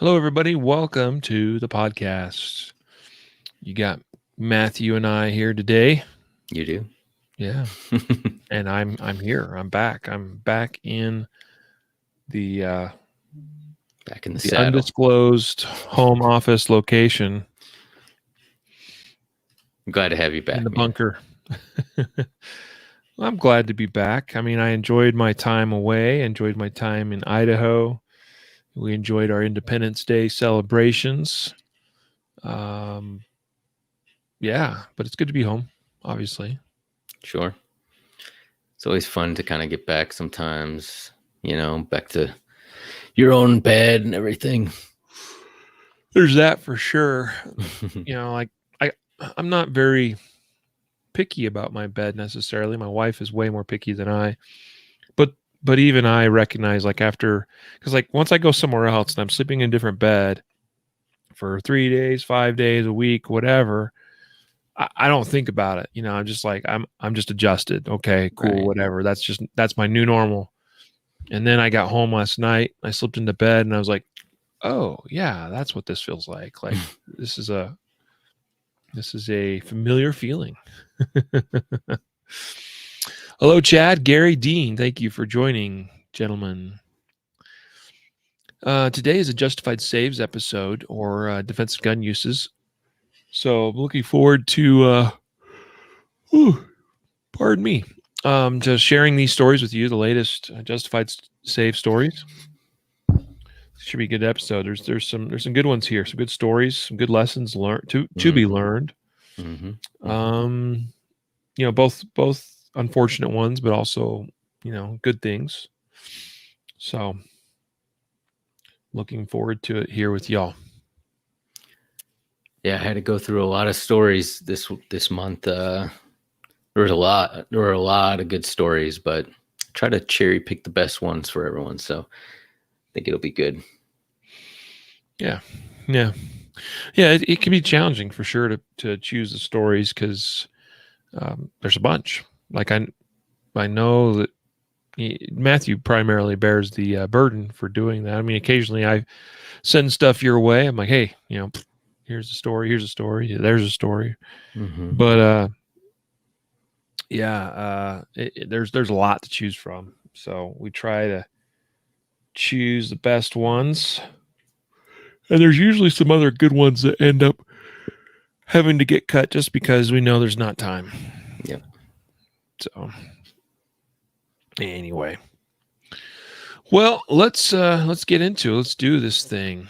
Hello, everybody. Welcome to the podcast. You got Matthew and I here today. You do? Yeah. And I'm here. I'm back. I'm back in the Back in the saddle. undisclosed home office location. I'm glad to have you back. In the man. bunker. I'm glad to be back. I mean, I enjoyed my time away, enjoyed my time in Idaho. We enjoyed our Independence Day celebrations. Yeah, but it's good to be home, obviously. Sure. It's always fun to kind of get back sometimes, back to your own bed and everything. There's that for sure. I'm not very picky about my bed necessarily. My wife is way more picky than I. But even I recognize because once I go somewhere else and I'm sleeping in a different bed for 3 days, 5 days, a week, whatever, I don't think about it. I'm just like, I'm just adjusted. Okay, cool, right. Whatever. That's my new normal. And then I got home last night. I slipped into bed and I was like, oh yeah, that's what this feels like. Like this is a familiar feeling. Hello, Chad, Gary, Dean. Thank you for joining, gentlemen. Today is a Justified Saves episode, or defensive gun uses. So I'm looking forward to, pardon me, just sharing these stories with you, the latest Justified Save stories. Should be a good episode. There's some good ones here, some good stories, some good lessons learned to be learned. Mm-hmm. Both unfortunate ones, but also good things. So looking forward to it here with y'all. Yeah, I had to go through a lot of stories this month. There were a lot of good stories, but try to cherry pick the best ones for everyone. So I think it'll be good. Yeah. It can be challenging for sure to choose the stories because there's a bunch. Like I know that Matthew primarily bears the burden for doing that. I mean, occasionally I send stuff your way. I'm like, hey, here's a story. There's a story. Mm-hmm. But there's a lot to choose from. So we try to choose the best ones. And there's usually some other good ones that end up having to get cut just because we know there's not time. Yep. So anyway, well, let's get into it. Let's do this thing.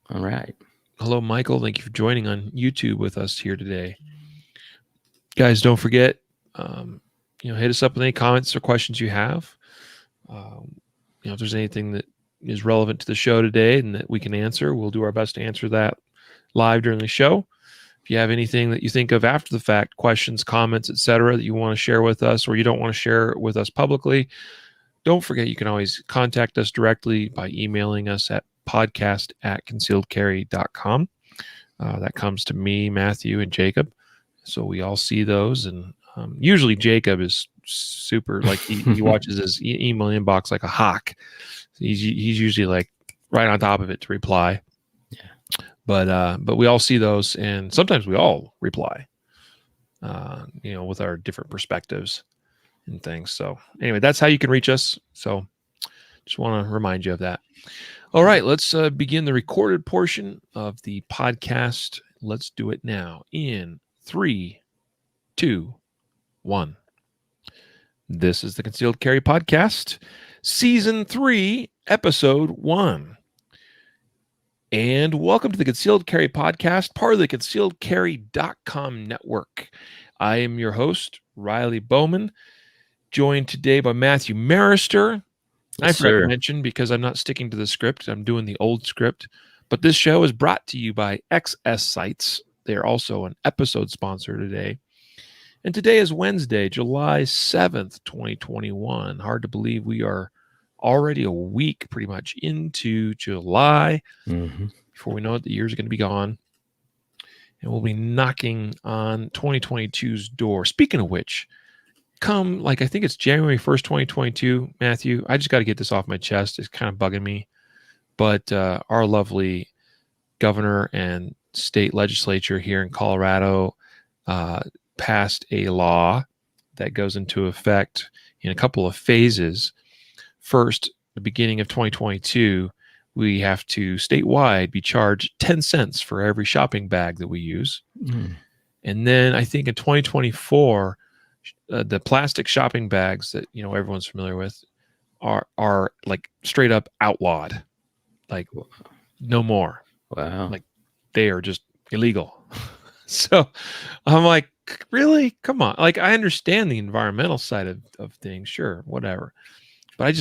All right. Hello, Michael. Thank you for joining on YouTube with us here today. Guys, don't forget, hit us up with any comments or questions you have. If there's anything that is relevant to the show today and that we can answer, we'll do our best to answer that live during the show. If you have anything that you think of after the fact, questions, comments, etc., that you want to share with us or you don't want to share with us publicly, don't forget you can always contact us directly by emailing us at podcast@concealedcarry.com. That comes to me, Matthew, and Jacob. So we all see those. And usually Jacob is super, like he watches his email inbox like a hawk. He's usually like right on top of it to reply. Yeah. But we all see those, and sometimes we all reply, with our different perspectives and things. So anyway, that's how you can reach us. So just want to remind you of that. All right, let's begin the recorded portion of the podcast. Let's do it now in 3, 2, 1. This is the Concealed Carry Podcast, Season 3, Episode 1. And welcome to the Concealed Carry Podcast, part of the concealedcarry.com network. I am your host, Riley Bowman, joined today by Matthew Maruster. I forgot to mention, because I'm not sticking to the script, I'm doing the old script, but this show is brought to you by XS Sites. They are also an episode sponsor today. And today is Wednesday, July 7th, 2021. Hard to believe we are already a week pretty much into July. Mm-hmm. Before we know it, the year's going to be gone. And we'll be knocking on 2022's door. Speaking of which, I think it's January 1st, 2022, Matthew. I just got to get this off my chest. It's kind of bugging me. but our lovely governor and state legislature here in Colorado passed a law that goes into effect in a couple of phases. First, the beginning of 2022, we have to statewide be charged 10 cents for every shopping bag that we use. And then I think in 2024, the plastic shopping bags that everyone's familiar with are like straight up outlawed. Like no more. Wow. Like they are just illegal. So I'm like, really? Come on. Like I understand the environmental side of things, sure, whatever. But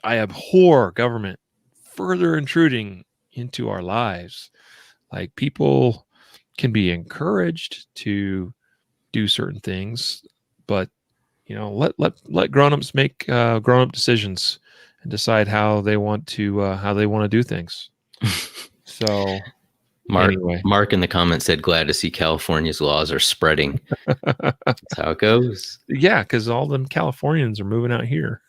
I abhor government further intruding into our lives. Like people can be encouraged to do certain things, but let grown-ups make grown-up decisions and decide how they want to do things. So Mark in the comments said, glad to see California's laws are spreading. That's how it goes. Yeah, because all them Californians are moving out here.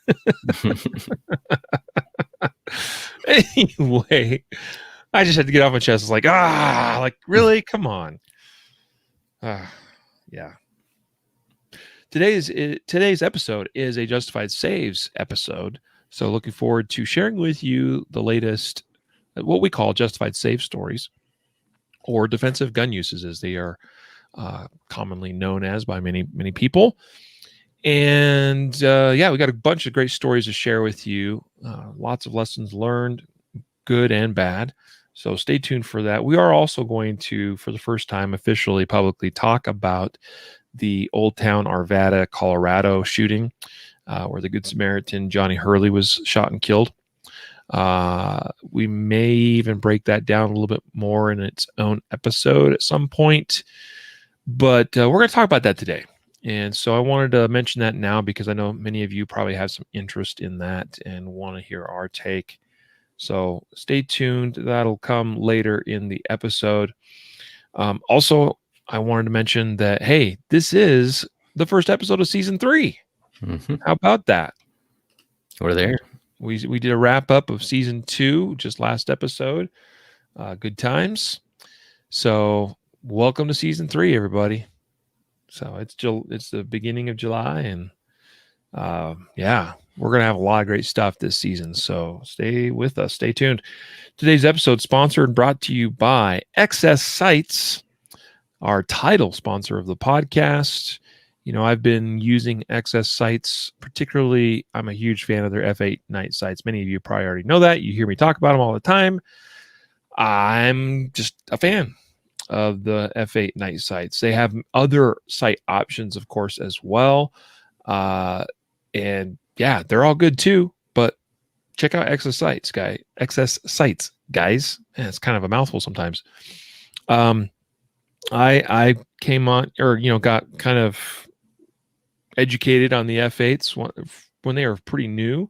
Anyway, I just had to get off my chest. It's like, really? Come on. Yeah. Today's episode is a Justified Saves episode. So looking forward to sharing with you the latest, what we call Justified Save stories, or defensive gun uses, as they are commonly known as by many people. And we got a bunch of great stories to share with you. Lots of lessons learned, good and bad. So stay tuned for that. We are also going to, for the first time, officially, publicly talk about the Olde Town Arvada, Colorado shooting, where the Good Samaritan Johnny Hurley was shot and killed. We may even break that down a little bit more in its own episode at some point, but we're going to talk about that today. And so I wanted to mention that now because I know many of you probably have some interest in that and want to hear our take. So stay tuned. That'll come later in the episode. Also, I wanted to mention that, hey, this is the first episode of season 3. Mm-hmm. How about that? We're there. We did a wrap up of season 2 just last episode. Good times. So welcome to season 3, everybody. So it's the beginning of July, and we're gonna have a lot of great stuff this season. So stay with us. Stay tuned. Today's episode sponsored and brought to you by XS Sights, our title sponsor of the podcast. I've been using XS Sights, particularly. I'm a huge fan of their F8 night sights. Many of you probably already know that. You hear me talk about them all the time. I'm just a fan of the F8 night sights. They have other sight options, of course, as well. And yeah, they're all good too, but check out XS Sights, guys. And it's kind of a mouthful sometimes. I came on, or got kind of educated on the F8s when they were pretty new.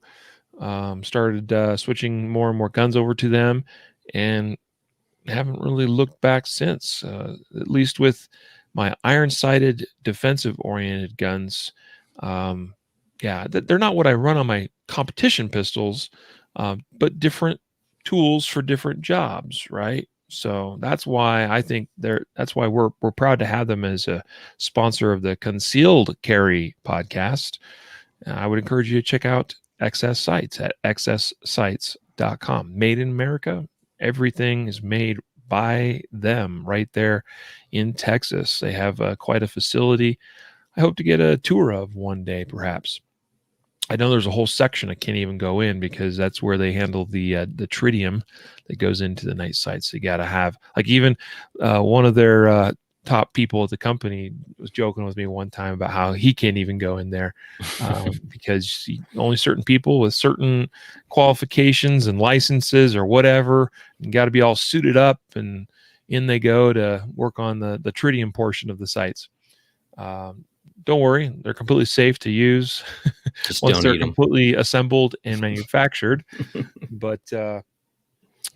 Started switching more and more guns over to them, and haven't really looked back since. At least with my iron-sighted, defensive-oriented guns. They're not what I run on my competition pistols, but different tools for different jobs, right? So that's why I think that's why we're proud to have them as a sponsor of the Concealed Carry podcast. I would encourage you to check out XS Sights at xssights.com. Made in America. Everything is made by them right there in Texas. They have quite a facility. I hope to get a tour of one day, perhaps. I know there's a whole section I can't even go in because that's where they handle the tritium that goes into the night sights. So you got to have, like, even one of their top people at the company was joking with me one time about how he can't even go in there because only certain people with certain qualifications and licenses or whatever, you got to be all suited up, and in they go to work on the tritium portion of the sights. Don't worry, they're completely safe to use once they're completely assembled and manufactured. But they're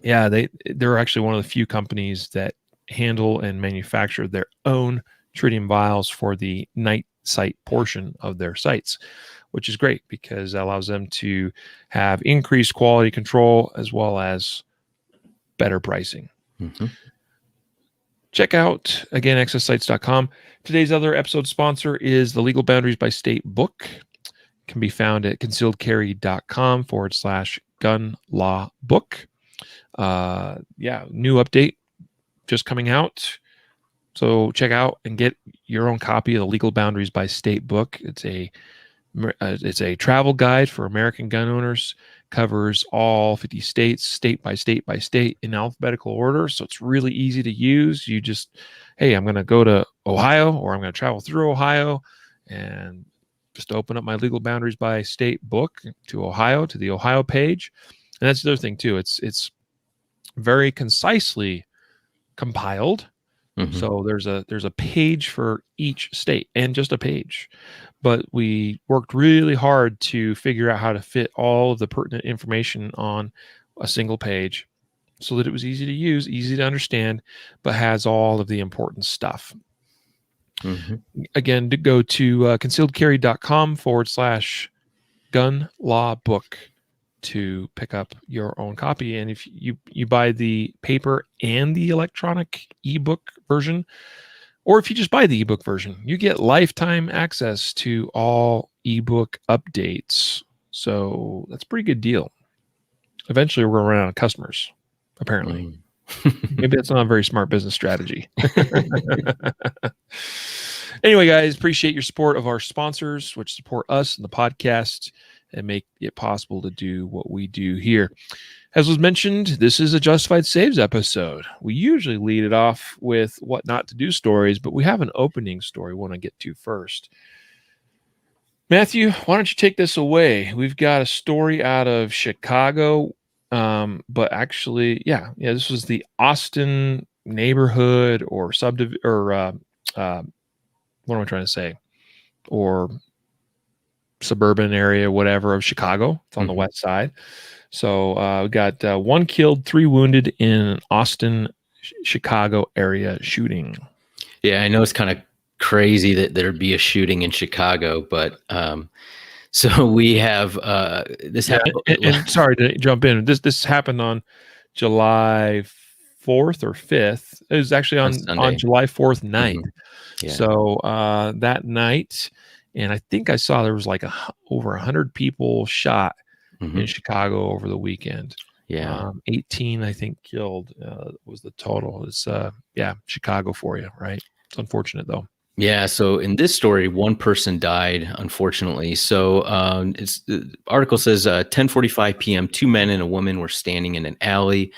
actually one of the few companies that handle and manufacture their own tritium vials for the night sight portion of their sights, which is great because that allows them to have increased quality control as well as better pricing. Mm-hmm. Check out, again, accesssites.com. Today's other episode sponsor is the Legal Boundaries by State book. It can be found at concealedcarry.com/gun law book. New update just coming out. So check out and get your own copy of the Legal Boundaries by State book. It's a travel guide for American gun owners. Covers all 50 states, state by state by state, in alphabetical order. So it's really easy to use. You just, hey, I'm going to go to Ohio, or I'm going to travel through Ohio, and just open up my Legal Boundaries by State book to Ohio, to the Ohio page. And that's the other thing too. It's very concisely compiled. Mm-hmm. So there's a page for each state, and just a page. But we worked really hard to figure out how to fit all of the pertinent information on a single page so that it was easy to use, easy to understand, but has all of the important stuff. Mm-hmm. Again, to go to concealedcarry.com/gun law book to pick up your own copy. And if you buy the paper and the electronic ebook version, or if you just buy the ebook version, you get lifetime access to all ebook updates. So that's a pretty good deal. Eventually, we're going to run out of customers, apparently. Maybe that's not a very smart business strategy. Anyway, guys, appreciate your support of our sponsors, which support us and the podcast and make it possible to do what we do here. As was mentioned, this is a Justified Saves episode. We usually lead it off with what not to do stories, but we have an opening story we want to get to first. Matthew, why don't you take this away? We've got a story out of Chicago, but actually, this was the Austin neighborhood or subdivision, or what am I trying to say? Or suburban area, whatever, of Chicago. It's on the west side. So we got 1 killed, 3 wounded in Austin, Chicago area shooting. Yeah, I know it's kind of crazy that there'd be a shooting in Chicago, but so we have this happened. And sorry to jump in. This happened on July 4th or 5th. It was actually on July 4th night. Mm-hmm. Yeah. So that night, and I think I saw there was like over 100 people shot in Chicago over the weekend. Yeah. 18, I think, killed was the total. It's Chicago for you, right? It's unfortunate though. Yeah. So in this story, 1 person died, unfortunately. So the article says 10:45 p.m., 2 men and a woman were standing in an alley.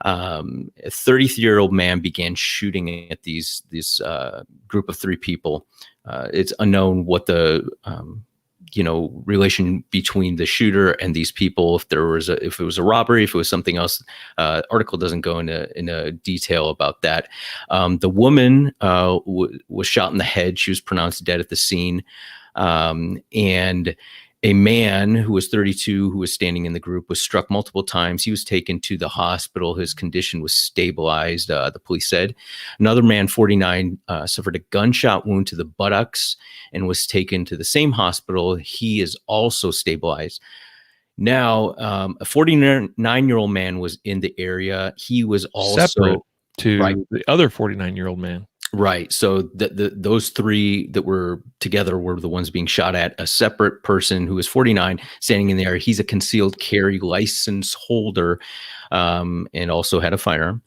A 33-year-old man began shooting at this group of 3 people. It's unknown what the relation between the shooter and these people. If it was a robbery, if it was something else. Article doesn't go into detail about that. The woman was shot in the head. She was pronounced dead at the scene, and a man who was 32, who was standing in the group, was struck multiple times. He was taken to the hospital. His condition was stabilized, the police said. Another man, 49, suffered a gunshot wound to the buttocks and was taken to the same hospital. He is also stabilized. Now, a 49-year-old man was in the area. He was also separate to the other 49-year-old man. Right. So those 3 that were together were the ones being shot at. A separate person who was 49 standing in there. He's a concealed carry license holder, and also had a firearm.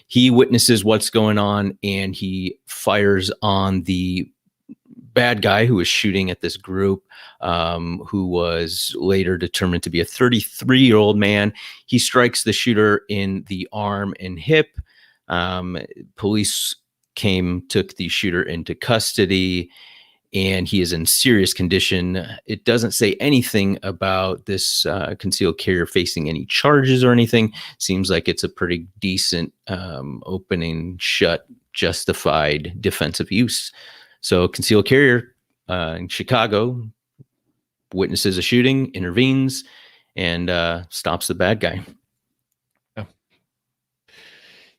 He witnesses what's going on, and he fires on the bad guy who was shooting at this group, who was later determined to be a 33-year-old man. He strikes the shooter in the arm and hip. Police took the shooter into custody, and he is in serious condition. It doesn't say anything about this concealed carrier facing any charges or anything. Seems like it's a pretty decent opening shut, justified defensive use. So concealed carrier in Chicago witnesses a shooting, intervenes, and stops the bad guy.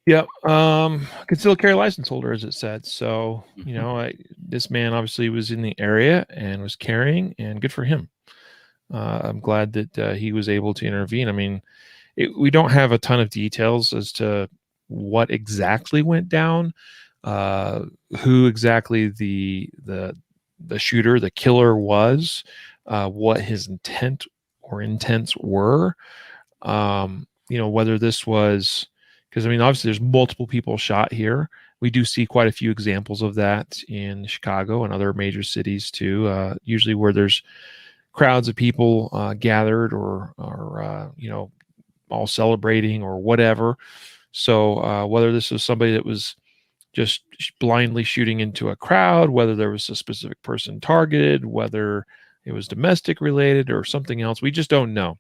Yeah. Concealed carry license holder, as it said. So, this man obviously was in the area and was carrying, and good for him. I'm glad that he was able to intervene. I mean, we don't have a ton of details as to what exactly went down, who exactly the shooter, the killer was, what his intent or intents were. Whether this was, because I mean, obviously there's multiple people shot here. We do see quite a few examples of that in Chicago and other major cities too. Usually where there's crowds of people gathered or all celebrating or whatever. So whether this was somebody that was just blindly shooting into a crowd, whether there was a specific person targeted, whether it was domestic related or something else, we just don't know.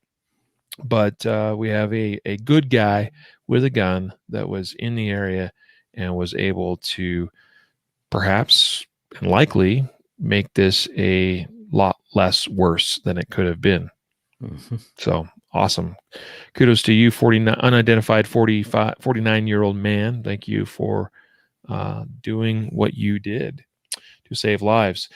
But we have a good guy with a gun that was in the area and was able to perhaps and likely make this a lot less worse than it could have been. Mm-hmm. So awesome. Kudos to you, 49-year-old man. Thank you for doing what you did to save lives.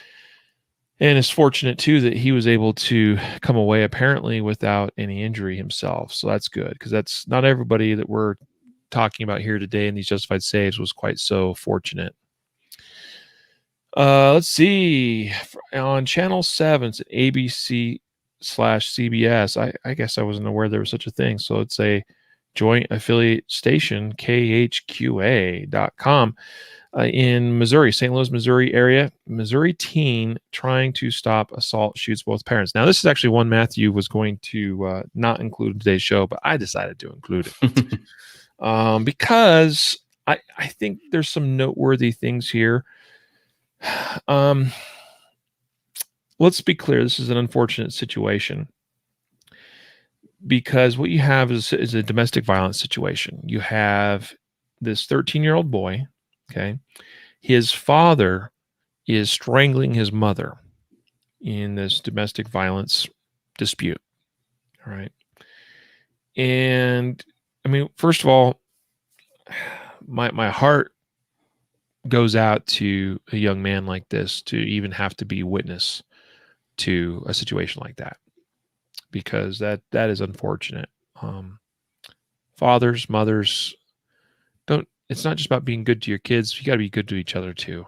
And it's fortunate too that he was able to come away apparently without any injury himself. So that's good, because that's not everybody that we're talking about here today in these justified saves was quite so fortunate. Let's see. On Channel 7, it's ABC/CBS. I guess I wasn't aware there was such a thing. So it's a joint affiliate station, KHQA.com. In Missouri, St. Louis, Missouri area, Missouri teen trying to stop assault shoots both parents. Now, this is actually one Matthew was going to not include in today's show, but I decided to include it because I think there's some noteworthy things here. Let's be clear. This is an unfortunate situation because what you have is a domestic violence situation. You have this 13-year-old boy. Okay. His father is strangling his mother in this domestic violence dispute. All right. And I mean, first of all, my heart goes out to a young man like this to even have to be witness to a situation like that, because that is unfortunate. Fathers, mothers, it's not just about being good to your kids. You got to be good to each other too.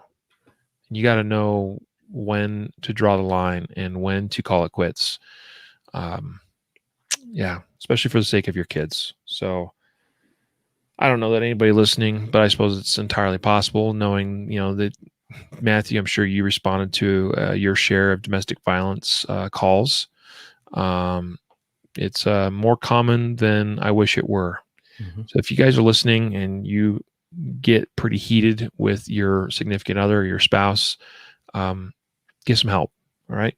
And you got to know when to draw the line and when to call it quits. Especially for the sake of your kids. So I don't know that anybody listening, but I suppose it's entirely possible, knowing, that Matthew, I'm sure you responded to your share of domestic violence calls. It's more common than I wish it were. Mm-hmm. So if you guys are listening and you get pretty heated with your significant other, your spouse, get some help. All right.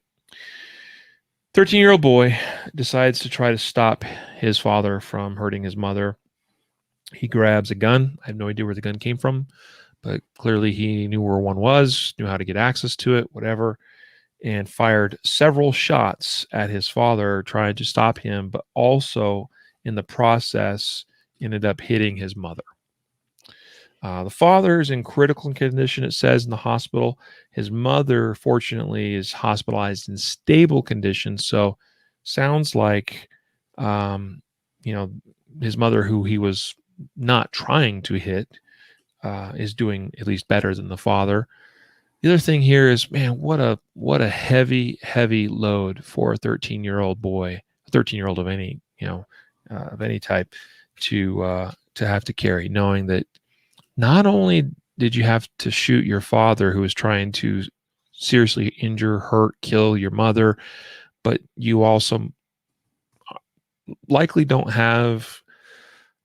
13-year-old boy decides to try to stop his father from hurting his mother. He grabs a gun. I have no idea where the gun came from, but clearly he knew where one was, knew how to get access to it, whatever, and fired several shots at his father, trying to stop him, but also in the process ended up hitting his mother. The father is in critical condition, it says, in the hospital. His mother, fortunately, is hospitalized in stable condition. So sounds like, his mother, who he was not trying to hit, is doing at least better than the father. The other thing here is, man, what a heavy load for a 13-year-old boy, a 13-year-old of any type, to have to carry, knowing that not only did you have to shoot your father, who was trying to seriously injure, hurt, kill your mother, but you also likely don't have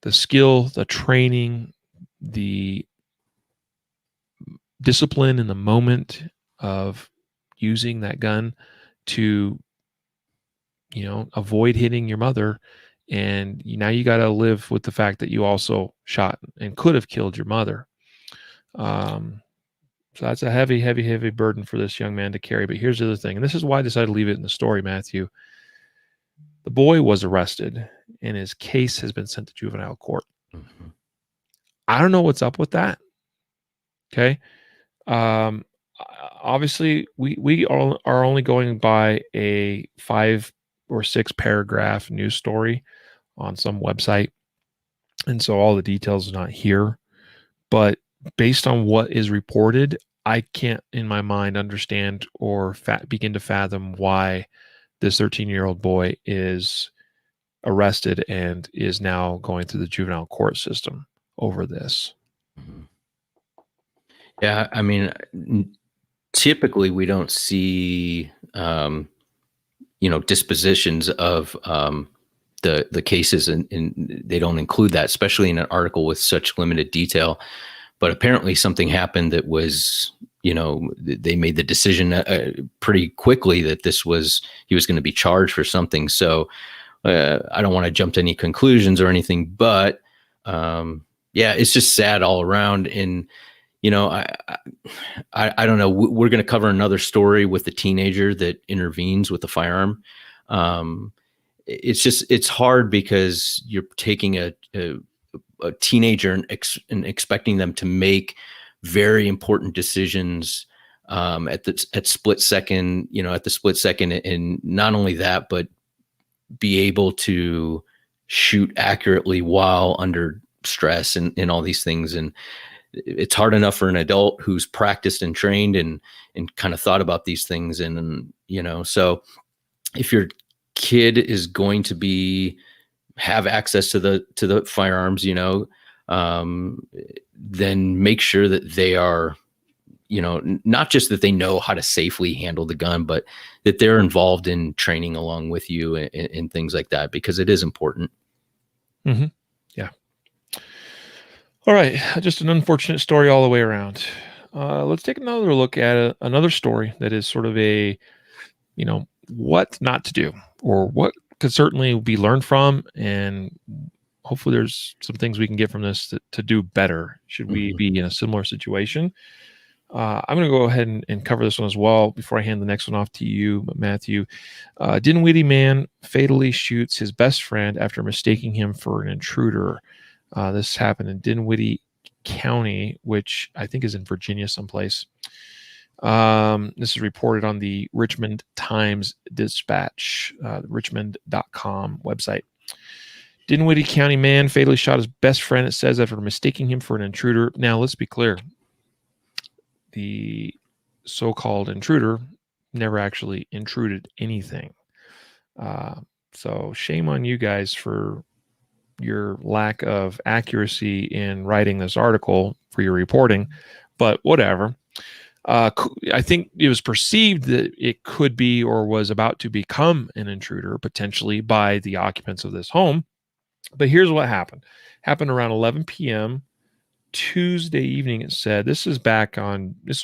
the skill, the training, the discipline in the moment of using that gun to, avoid hitting your mother. And now you got to live with the fact that you also shot and could have killed your mother. So that's a heavy burden for this young man to carry. But here's the other thing, and this is why I decided to leave it in the story, Matthew. The boy was arrested, and his case has been sent to juvenile court. Mm-hmm. I don't know what's up with that. Okay. Obviously, we are only going by a 5 or 6 paragraph news story on some website. And so all the details are not here. But based on what is reported, I can't in my mind understand or begin to fathom why this 13-year-old boy is arrested and is now going through the juvenile court system over this. Yeah, I mean, typically we don't see, dispositions of the cases, and they don't include that, especially in an article with such limited detail. But apparently something happened that was, they made the decision pretty quickly that he was going to be charged for something. So I don't want to jump to any conclusions or anything, but it's just sad all around. And, I don't know. We're going to cover another story with the teenager that intervenes with the firearm. It's hard because you're taking a teenager and expecting them to make very important decisions at split second, and not only that, but be able to shoot accurately while under stress and all these things. And it's hard enough for an adult who's practiced and trained and kind of thought about these things. And, so if your kid is going to have access to the firearms, then make sure that they are, not just that they know how to safely handle the gun, but that they're involved in training along with you and things like that, because it is important. Mm-hmm. Yeah. All right. Just an unfortunate story all the way around. Let's take another look at another story that is sort of a, what not to do, or what could certainly be learned from. And hopefully there's some things we can get from this to do better should we be in a similar situation. I'm going to go ahead and cover this one as well before I hand the next one off to you, Matthew. Dinwiddie man fatally shoots his best friend after mistaking him for an intruder. This happened in Dinwiddie County, which I think is in Virginia someplace. This is reported on the Richmond Times Dispatch, richmond.com website. Dinwiddie County man fatally shot his best friend, it says, after mistaking him for an intruder. Now, let's be clear. The so-called intruder never actually intruded anything. So shame on you guys for your lack of accuracy in writing this article for your reporting, but whatever. I think it was perceived that it could be or was about to become an intruder potentially by the occupants of this home. But here's what happened. Happened around 11 p.m. Tuesday evening, it said. This was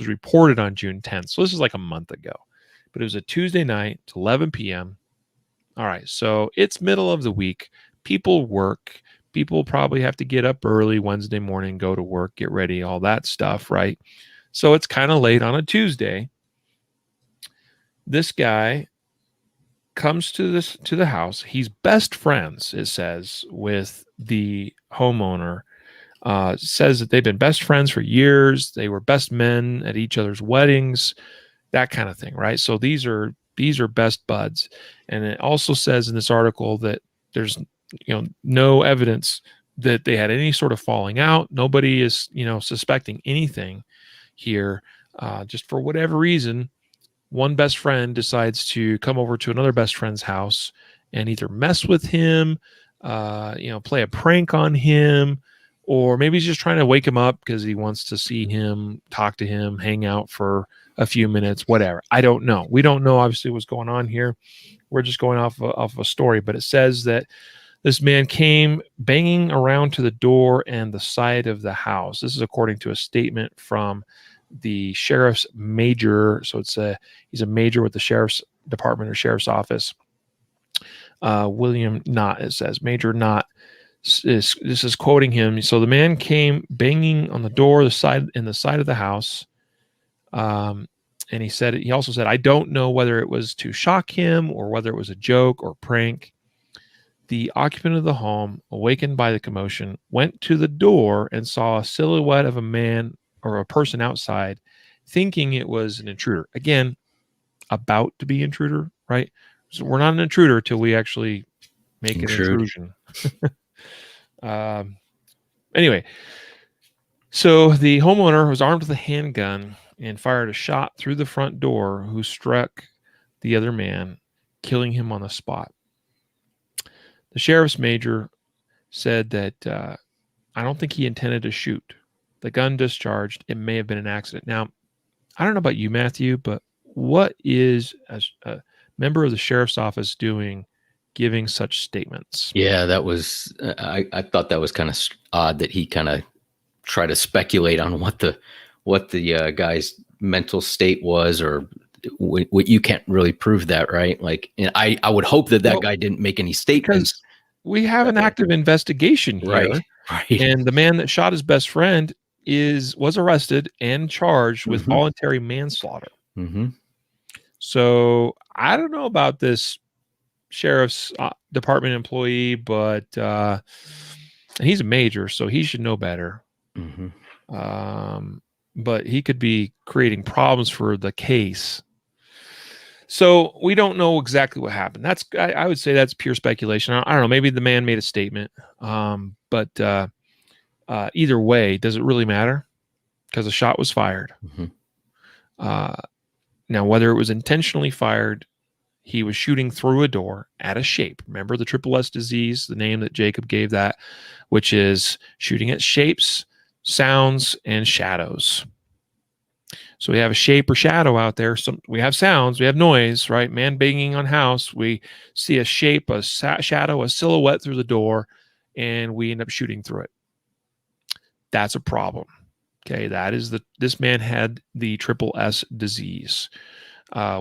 reported on June 10th. So this is like a month ago. But it was a Tuesday night to 11 p.m. All right. So it's middle of the week. People work. People probably have to get up early Wednesday morning, go to work, get ready, all that stuff, right? So it's kind of late on a Tuesday. This guy comes to the house. He's best friends, it says, with the homeowner. Says that they've been best friends for years. They were best men at each other's weddings, that kind of thing, right? So these are best buds. And it also says in this article that there's no evidence that they had any sort of falling out. Nobody is suspecting anything here. Just for whatever reason, one best friend decides to come over to another best friend's house and either mess with him, play a prank on him, or maybe he's just trying to wake him up because he wants to see him, talk to him, hang out for a few minutes, whatever. I don't know. We don't know, obviously, what's going on here. We're just going off a story. But it says that this man came banging around to the door and the side of the house. This is according to a statement from the sheriff's major. So he's a major with the sheriff's department or sheriff's office. William Knott, it says. Major Knott. This is quoting him. So the man came banging on the door, the side of the house. And he also said, I don't know whether it was to shock him or whether it was a joke or prank. The occupant of the home, awakened by the commotion, went to the door and saw a silhouette of a man or a person outside, thinking it was an intruder. Again, about to be intruder, right? So we're not an intruder till we actually make an Intrude. intrusion. Anyway, so the homeowner was armed with a handgun and fired a shot through the front door, who struck the other man, killing him on the spot. The sheriff's major said that I don't think he intended to shoot. The gun discharged. It may have been an accident. Now, I don't know about you, Matthew, but what is a member of the sheriff's office doing giving such statements? Yeah, that was, I thought that was kind of odd that he kind of tried to speculate on what the guy's mental state was, or what you can't really prove that, right? Like, and I would hope that guy didn't make any statements. Because we have an active investigation here, right. And the man that shot his best friend was arrested and charged with voluntary manslaughter. So I don't know about this sheriff's department employee, but he's a major, so he should know better. But he could be creating problems for the case. So we don't know exactly what happened. I would say that's pure speculation. I don't know. Maybe the man made a statement. But either way, does it really matter? Because a shot was fired. Now, whether it was intentionally fired, he was shooting through a door at a shape. Remember the triple S disease, the name that Jacob gave that, which is shooting at shapes, sounds, and shadows. So we have a shape or shadow out there. We have sounds, we have noise, right? Man banging on house. We see a shape, a shadow, a silhouette through the door, and we end up shooting through it. That's a problem. Okay, this man had the triple S disease.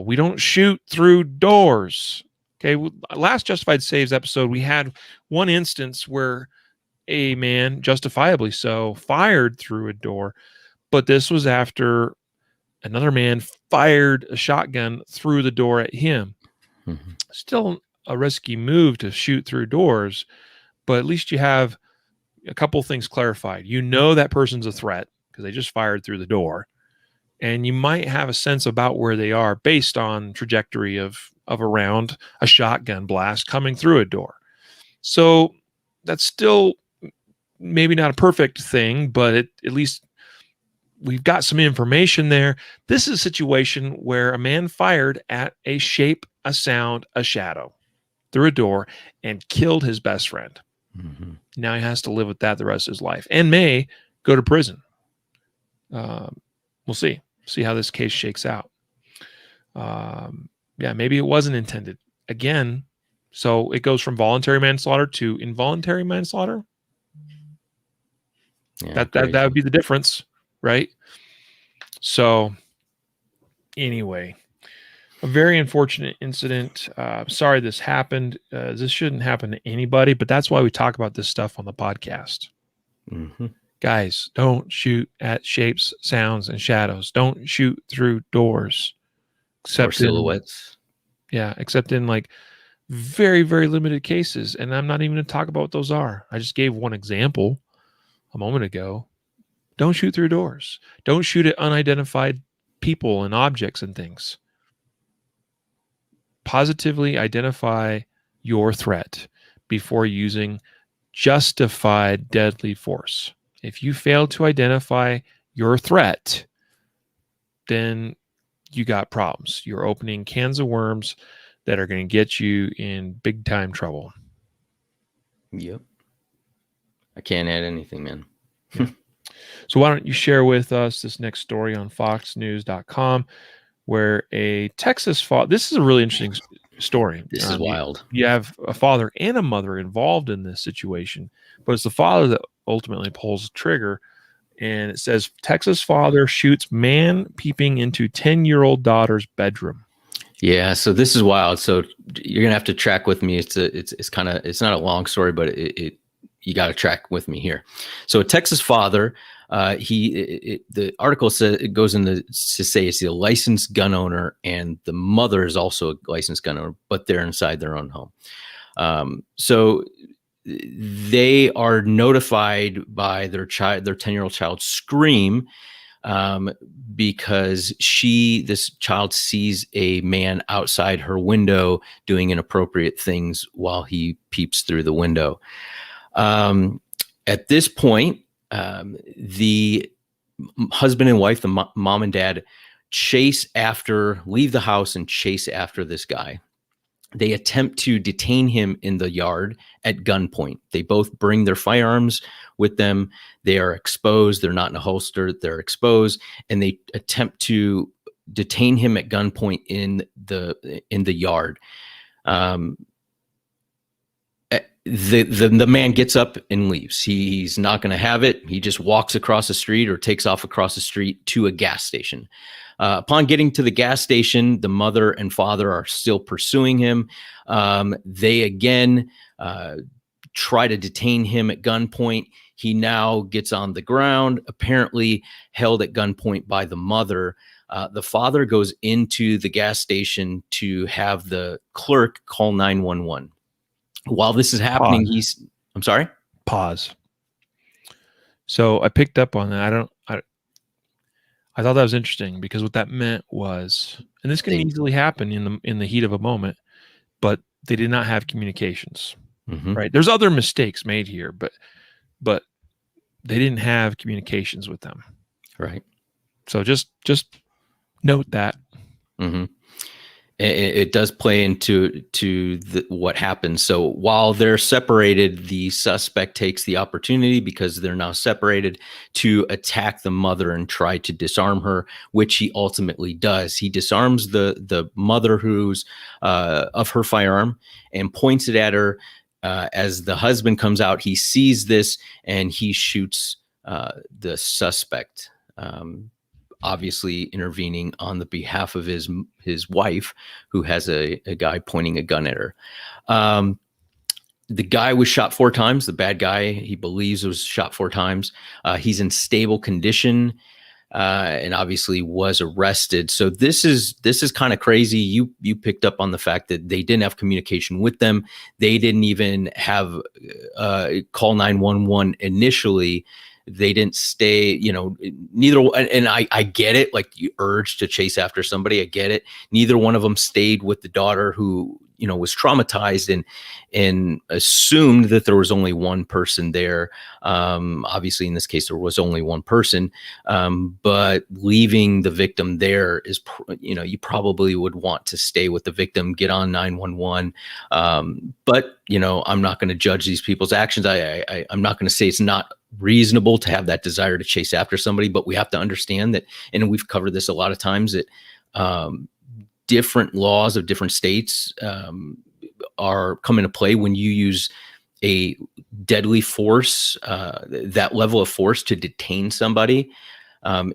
We don't shoot through doors. Okay, last Justified Saves episode, we had one instance where a man, justifiably so, fired through a door, but this was after another man fired a shotgun through the door at him. Still a risky move to shoot through doors, but at least you have a couple things clarified. You know that person's a threat because they just fired through the door, and you might have a sense about where they are based on trajectory of around a shotgun blast coming through a door. So that's still maybe not a perfect thing, but at least we've got some information there. This is a situation where a man fired at a shape, a sound, a shadow through a door and killed his best friend. Now he has to live with that the rest of his life and may go to prison. We'll see how this case shakes out. Maybe it wasn't intended. Again, so it goes from voluntary manslaughter to involuntary manslaughter. Yeah, that would be the difference, right? So anyway, a very unfortunate incident. Sorry this happened. This shouldn't happen to anybody, but that's why we talk about this stuff on the podcast. Guys, don't shoot at shapes, sounds, and shadows. Don't shoot through doors. Or silhouettes. Except in like very, very limited cases. And I'm not even going to talk about what those are. I just gave one example a moment ago. Don't shoot through doors. Don't shoot at unidentified people and objects and things. Positively identify your threat before using justified deadly force. If you fail to identify your threat, then you got problems. You're opening cans of worms that are going to get you in big time trouble. Yep. I can't add anything, man. So why don't you share with us this next story on foxnews.com where a Texas father, this is a really interesting story. This is wild. You have a father and a mother involved in this situation, but it's the father that ultimately pulls the trigger. And it says, Texas father shoots man peeping into 10-year-old daughter's bedroom. Yeah, so this is wild. So you're gonna have to track with me. It's not a long story, but you got to track with me here. So a Texas father, the article says it goes into to say it's a licensed gun owner, and the mother is also a licensed gun owner, but they're inside their own home. So they are notified by their 10-year-old child's scream because this child sees a man outside her window doing inappropriate things while he peeps through the window. At this point, the husband and wife, the mom and dad, leave the house and chase after this guy. They attempt to detain him in the yard at gunpoint. They both bring their firearms with them. They are exposed. They're not in a holster. They're exposed, and they attempt to detain him at gunpoint in the yard. The man gets up and leaves. He's not going to have it. He just walks across the street or takes off across the street to a gas station. Upon getting to the gas station, the mother and father are still pursuing him. They again try to detain him at gunpoint. He now gets on the ground, apparently held at gunpoint by the mother. The father goes into the gas station to have the clerk call 911. While this is happening, I'm sorry? Pause. So I picked up on that. I thought that was interesting, because what that meant was, and this can easily happen in the heat of a moment, but they did not have communications, right? There's other mistakes made here, but they didn't have communications with them, right? So just note that. It does play into what happens. So while they're separated, the suspect takes the opportunity, because they're now separated, to attack the mother and try to disarm her, which he ultimately does. He disarms the mother who's of her firearm and points it at her. As the husband comes out, he sees this and he shoots the suspect. Obviously intervening on the behalf of his wife, who has a guy pointing a gun at her. The guy was shot 4 times. The bad guy, he believes, was shot 4 times. He's in stable condition, and obviously was arrested. So this is kind of crazy. You picked up on the fact that they didn't have communication with them. They didn't even have call 911 initially. They didn't stay, neither. And I get it. Like, you urge to chase after somebody. I get it. Neither one of them stayed with the daughter, who, was traumatized and assumed that there was only one person there. Obviously in this case, there was only one person. But leaving the victim there is, you probably would want to stay with the victim, get on 911. But, I'm not going to judge these people's actions. I'm not going to say it's not reasonable to have that desire to chase after somebody, but we have to understand that, and we've covered this a lot of times, that different laws of different states are come into play when you use a deadly force, that level of force, to detain somebody.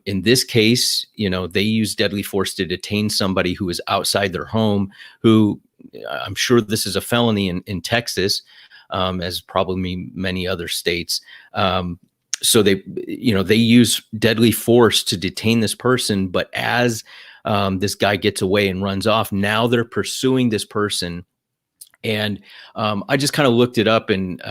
In this case, they use deadly force to detain somebody who is outside their home, who, I'm sure this is a felony in Texas, as probably many other states. So they use deadly force to detain this person. But as this guy gets away and runs off, now they're pursuing this person. And I just kind of looked it up and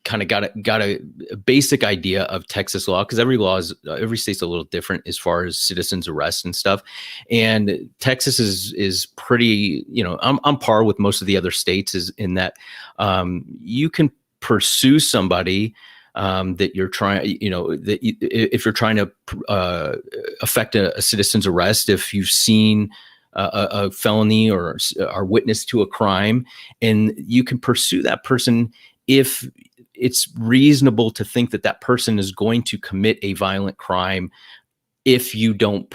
kind of got a basic idea of Texas law, because every state's a little different as far as citizens arrest and stuff. And Texas is pretty, on par with most of the other states, is in that you can pursue somebody that you're trying, if you're trying to affect a citizen's arrest, if you've seen a felony or are witness to a crime, and you can pursue that person if it's reasonable to think that that person is going to commit a violent crime if you don't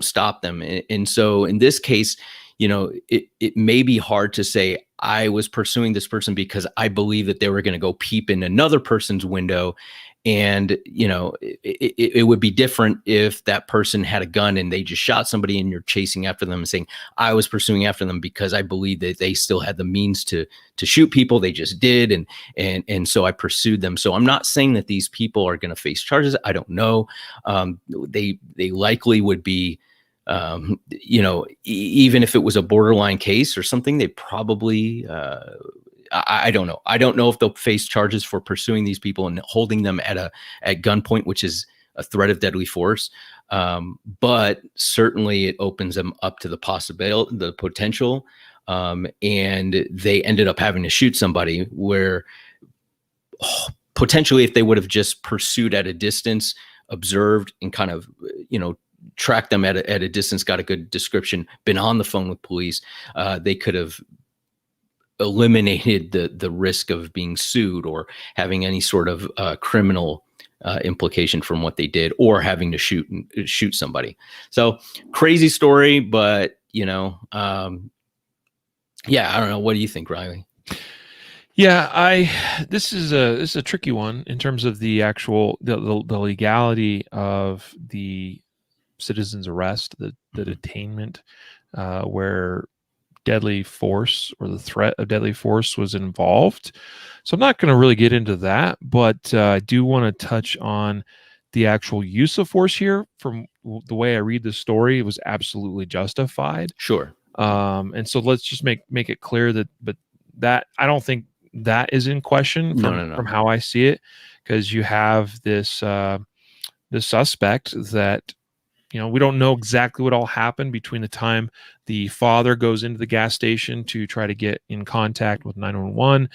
stop them. And so in this case, it may be hard to say, I was pursuing this person because I believe that they were going to go peep in another person's window. And, it would be different if that person had a gun and they just shot somebody and you're chasing after them and saying, I was pursuing after them because I believe that they still had the means to shoot people. They just did. And so I pursued them. So I'm not saying that these people are going to face charges. I don't know. They likely would be, even if it was a borderline case or something, they probably, I don't know. I don't know if they'll face charges for pursuing these people and holding them at gunpoint, which is a threat of deadly force. But certainly it opens them up to the possibility, the potential. And they ended up having to shoot somebody where potentially if they would have just pursued at a distance, observed and kind of, tracked them at a distance, got a good description, been on the phone with police, they could have eliminated the risk of being sued or having any sort of criminal implication from what they did, or having to shoot somebody. So crazy story, but I don't know. What do you think, Riley? Yeah, this is a tricky one in terms of the actual the legality of the citizen's arrest, the detainment, where deadly force or the threat of deadly force was involved. So I'm not going to really get into that, but I do want to touch on the actual use of force here. From the way I read the story, it was absolutely justified. Sure. And so let's just make it clear that I don't think that is in question from how I see it, because you have this suspect that we don't know exactly what all happened between the time the father goes into the gas station to try to get in contact with 911,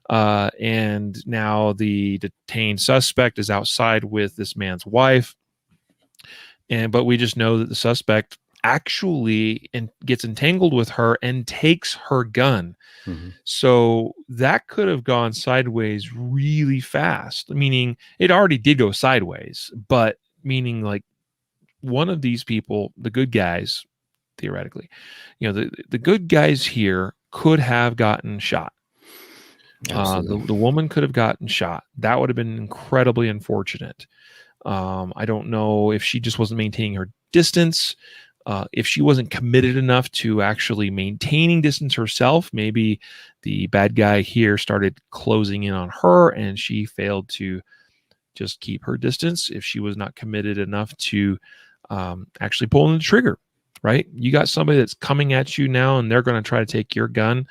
and now the detained suspect is outside with this man's wife, but we just know that the suspect actually gets entangled with her and takes her gun. Mm-hmm. So that could have gone sideways really fast, meaning it already did go sideways, but meaning like one of these people, the good guys, theoretically, the good guys here could have gotten shot. The woman could have gotten shot. That would have been incredibly unfortunate. I don't know if she just wasn't maintaining her distance. If she wasn't committed enough to actually maintaining distance herself, maybe the bad guy here started closing in on her and she failed to just keep her distance. If she was not committed enough to actually pulling the trigger, right? You got somebody that's coming at you now and they're going to try to take your gun.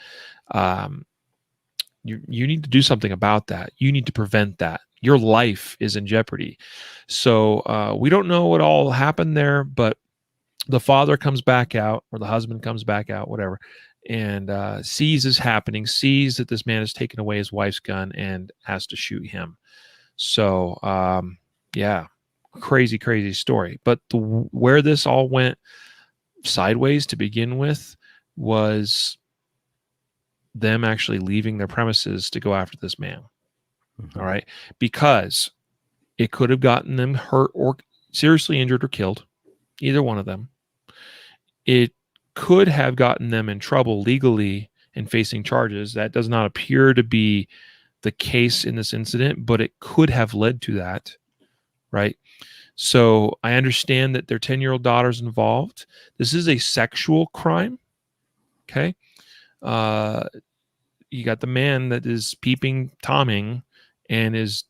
You need to do something about that. You need to prevent that. Your life is in jeopardy. So we don't know what all happened there, but the father comes back out, or the husband comes back out, whatever, and sees this happening, sees that this man has taken away his wife's gun and has to shoot him. So, crazy story. But where this all went sideways to begin with was them actually leaving their premises to go after this man. Mm-hmm. All right. Because it could have gotten them hurt or seriously injured or killed, either one of them. It could have gotten them in trouble legally and facing charges. That does not appear to be the case in this incident, but it could have led to that, right? So I understand that their 10-year-old daughter's involved. This is a sexual crime, okay? You got the man that is peeping Tomming and is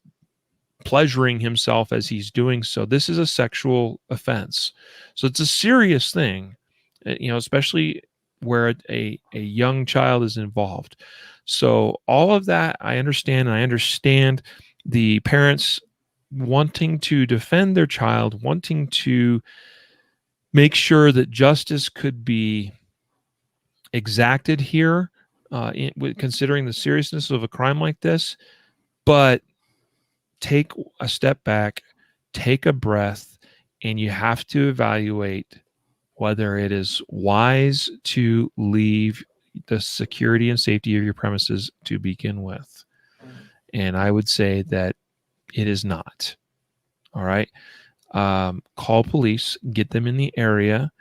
pleasuring himself as he's doing so. This is a sexual offense. So it's a serious thing, especially where a young child is involved. So all of that I understand, and I understand the parents wanting to defend their child, wanting to make sure that justice could be exacted here, considering the seriousness of a crime like this. But take a step back, take a breath, and you have to evaluate whether it is wise to leave the security and safety of your premises to begin with. And I would say that it is not. All right. Call police, get them in the area.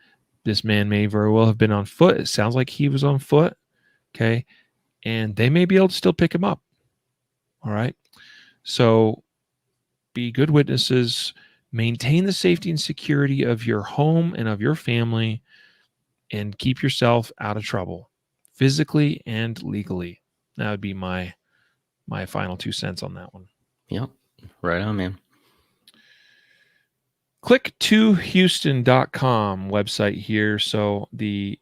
This man may very well have been on foot. It sounds like he was on foot. Okay. And they may be able to still pick him up. All right. So be good witnesses, maintain the safety and security of your home and of your family, and keep yourself out of trouble, physically and legally. That would be my final 2 cents on that one. Yep. Right on, man. Click to Houston.com website here. So the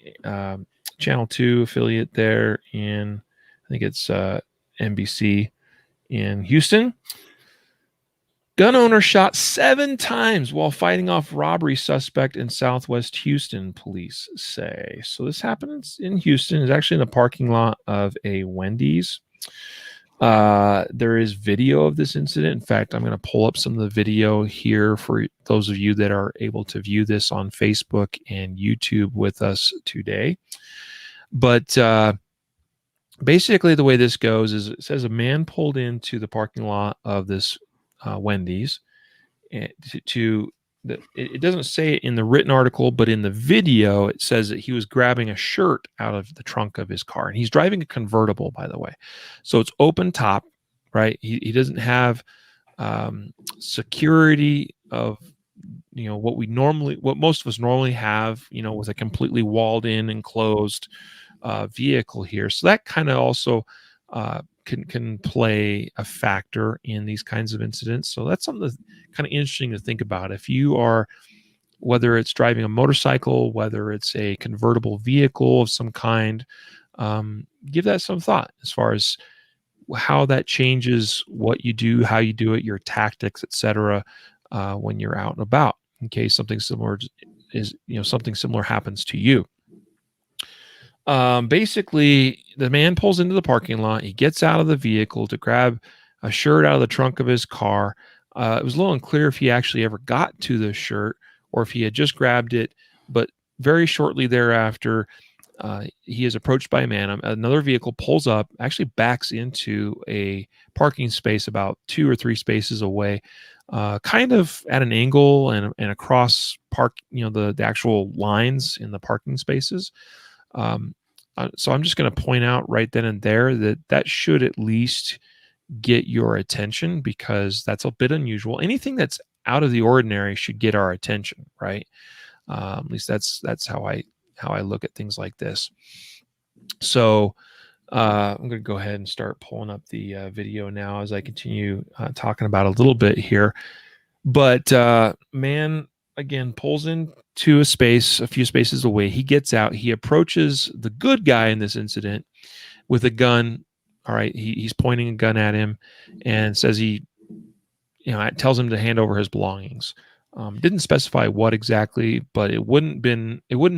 Channel 2 affiliate there in, I think it's NBC in Houston. Gun owner shot 7 times while fighting off robbery suspect in Southwest Houston, police say. So this happens in Houston. It's actually in the parking lot of a Wendy's. There is video of this incident. In fact, I'm going to pull up some of the video here for those of you that are able to view this on Facebook and YouTube with us today. But basically the way this goes is it says a man pulled into the parking lot of this Wendy's, and it doesn't say it in the written article, but in the video it says that he was grabbing a shirt out of the trunk of his car, and he's driving a convertible, by the way, so it's open top, right? He doesn't have security of what most of us normally have, with a completely walled in enclosed vehicle here. So that kind of also can play a factor in these kinds of incidents. So that's something that's kind of interesting to think about. If you are, whether it's driving a motorcycle, whether it's a convertible vehicle of some kind, give that some thought as far as how that changes what you do, how you do it, your tactics, etc. When you're out and about, in case something similar happens to you. Basically, the man pulls into the parking lot. He gets out of the vehicle to grab a shirt out of the trunk of his car. It was a little unclear if he actually ever got to the shirt or if he had just grabbed it, but very shortly thereafter, he is approached by a man. Another vehicle pulls up, actually backs into a parking space about 2 or 3 spaces away, kind of at an angle and across the actual lines in the parking spaces. So I'm just going to point out right then and there that should at least get your attention, because that's a bit unusual. Anything that's out of the ordinary should get our attention, right? At least that's how I look at things like this. So I'm going to go ahead and start pulling up the video now as I continue talking about a little bit here. But man, again, pulls into a space a few spaces away. He gets out. He approaches the good guy in this incident with a gun. All right, he's pointing a gun at him and says tells him to hand over his belongings. Didn't specify what exactly, but it wouldn't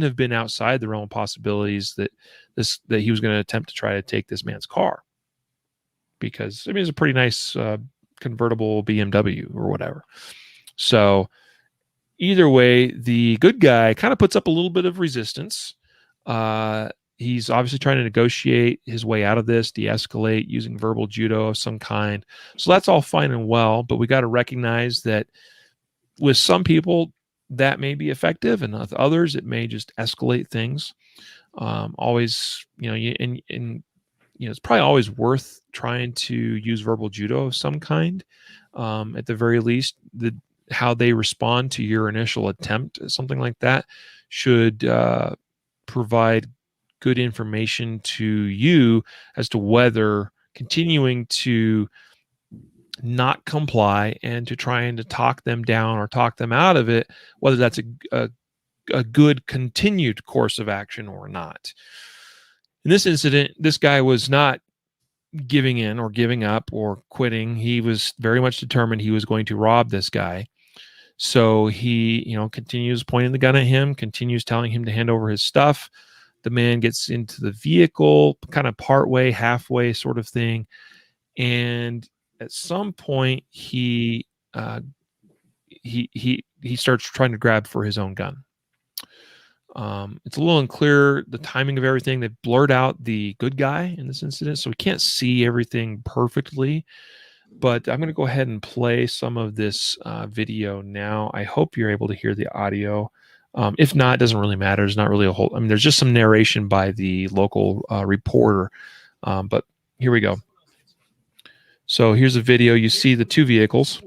have been outside the realm of possibilities that he was going to attempt to try to take this man's car, because it's a pretty nice convertible BMW or whatever. So either way, the good guy kind of puts up a little bit of resistance. He's obviously trying to negotiate his way out of this, de-escalate using verbal judo of some kind. So that's all fine and well, but we got to recognize that with some people that may be effective, and with others it may just escalate things. Always, it's probably always worth trying to use verbal judo of some kind. At the very least, how they respond to your initial attempt at something like that should provide good information to you as to whether continuing to not comply and to trying to talk them down or talk them out of it, whether that's a good continued course of action or not. In this incident, this guy was not giving in or giving up or quitting. He was very much determined he was going to rob this guy. So he, continues pointing the gun at him, continues telling him to hand over his stuff. The man gets into the vehicle, kind of partway, halfway sort of thing. And at some point he starts trying to grab for his own gun. It's a little unclear the timing of everything. They blurred out the good guy in this incident, so we can't see everything perfectly. But I'm going to go ahead and play some of this video now. I hope you're able to hear the audio. If not, it doesn't really matter. There's not really a whole... there's just some narration by the local reporter. But here we go. So here's a video. You see the 2 vehicles.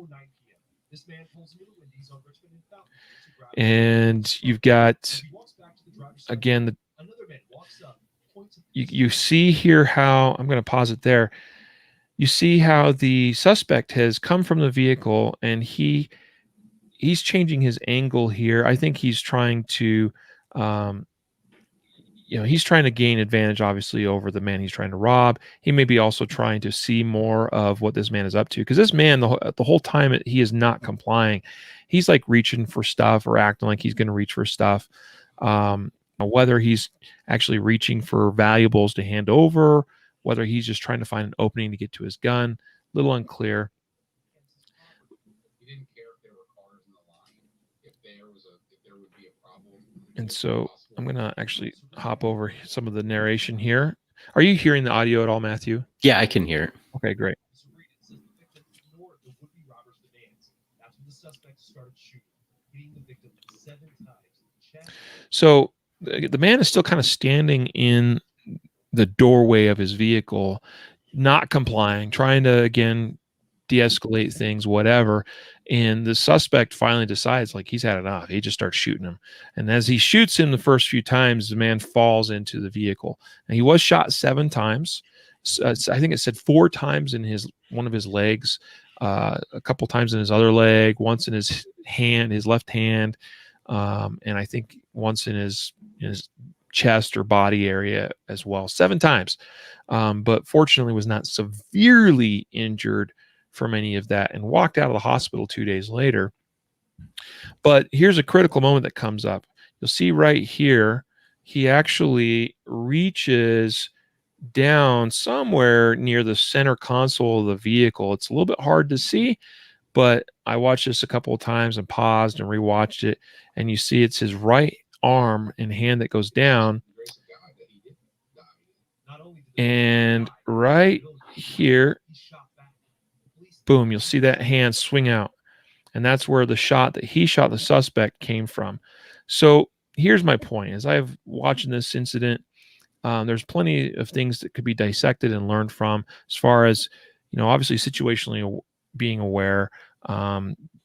And you've got, again, you see here how... I'm going to pause it there. You see how the suspect has come from the vehicle, and he's changing his angle here. I think he's trying to, he's trying to gain advantage, obviously, over the man he's trying to rob. He may be also trying to see more of what this man is up to, because this man, the whole time he is not complying. He's like reaching for stuff or acting like he's going to reach for stuff. Whether he's actually reaching for valuables to hand over, whether he's just trying to find an opening to get to his gun, a little unclear. And so I'm going to actually hop over some of the narration here. Are you hearing the audio at all, Matthew? Yeah, I can hear it. Okay, great. So the man is still kind of standing in the doorway of his vehicle, not complying, trying to, again, de-escalate things, whatever. And the suspect finally decides, like, he's had enough. He just starts shooting him. And as he shoots him the first few times, the man falls into the vehicle. And he was shot 7 times. I think it said 4 times in one of his legs, a couple times in his other leg, once in his hand, his left hand, and I think once in his chest or body area as well, 7 times. But fortunately was not severely injured from any of that, and walked out of the hospital 2 days later. But here's a critical moment that comes up. You'll see right here, he actually reaches down somewhere near the center console of the vehicle. It's a little bit hard to see, but I watched this a couple of times and paused and rewatched it, and you see it's his right arm and hand that goes down. And right here, boom, you'll see that hand swing out. And that's where the shot that he shot the suspect came from. So here's my point. As I've watching this incident, there's plenty of things that could be dissected and learned from, as far as, obviously situationally being aware,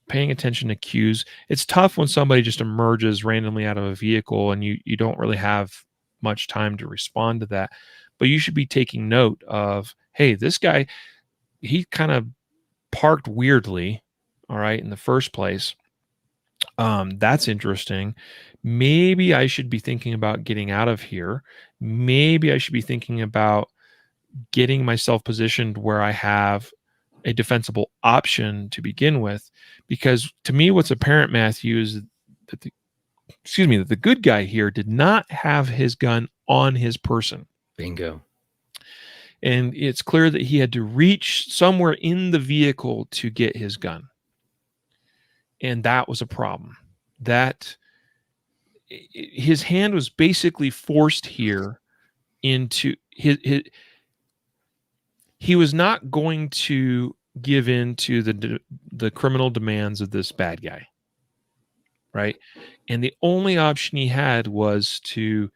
paying attention to cues. It's tough when somebody just emerges randomly out of a vehicle and you don't really have much time to respond to that. But you should be taking note of, hey, this guy, he kind of parked weirdly, all right, in the first place. That's interesting. Maybe I should be thinking about getting out of here. Maybe I should be thinking about getting myself positioned where I have a defensible option to begin with. Because to me, what's apparent, Matthew, is that the good guy here did not have his gun on his person. Bingo. And it's clear that he had to reach somewhere in the vehicle to get his gun. And that was a problem. That his hand was basically forced here into he was not going to give in to the criminal demands of this bad guy, right? And the only option he had was to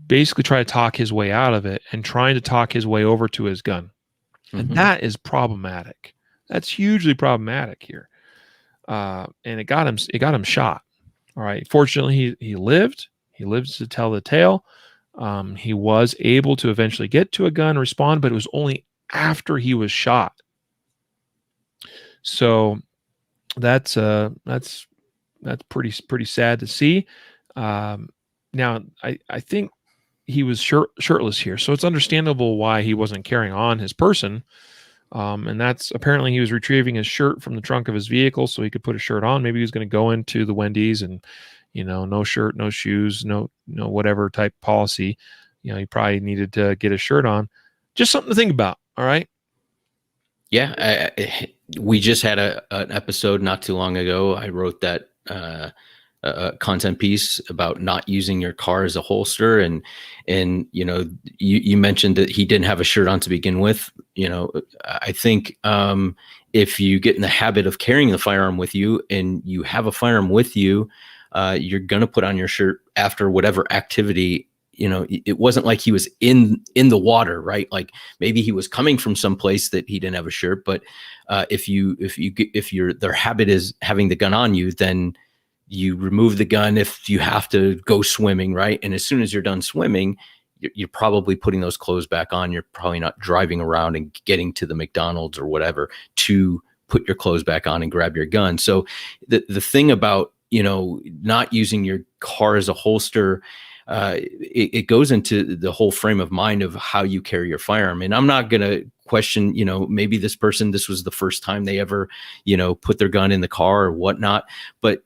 basically try to talk his way out of it, and trying to talk his way over to his gun. And that is problematic. That's hugely problematic here. And it got him shot. All right. Fortunately, he lived to tell the tale. He was able to eventually get to a gun and respond, but it was only after he was shot. So that's pretty sad to see. Now I think he was shirtless here, so it's understandable why he wasn't carrying on his person. And that's apparently he was retrieving his shirt from the trunk of his vehicle so he could put a shirt on. Maybe he was going to go into the Wendy's and, no shirt, no shoes, no whatever type policy. He probably needed to get a shirt on. Just something to think about. All right. Yeah. We just had an episode not too long ago. I wrote that content piece about not using your car as a holster. And you mentioned that he didn't have a shirt on to begin with. I think if you get in the habit of carrying the firearm with you and you have a firearm with you, you're going to put on your shirt after whatever activity. It wasn't like he was in the water, right? Like maybe he was coming from some place that he didn't have a shirt. But if their habit is having the gun on you, then you remove the gun if you have to go swimming, right? And as soon as you're done swimming, you're probably putting those clothes back on. You're probably not driving around and getting to the McDonald's or whatever to put your clothes back on and grab your gun. So the thing about, not using your car as a holster, it goes into the whole frame of mind of how you carry your firearm. And I'm not going to question, maybe this person, this was the first time they ever, put their gun in the car or whatnot. But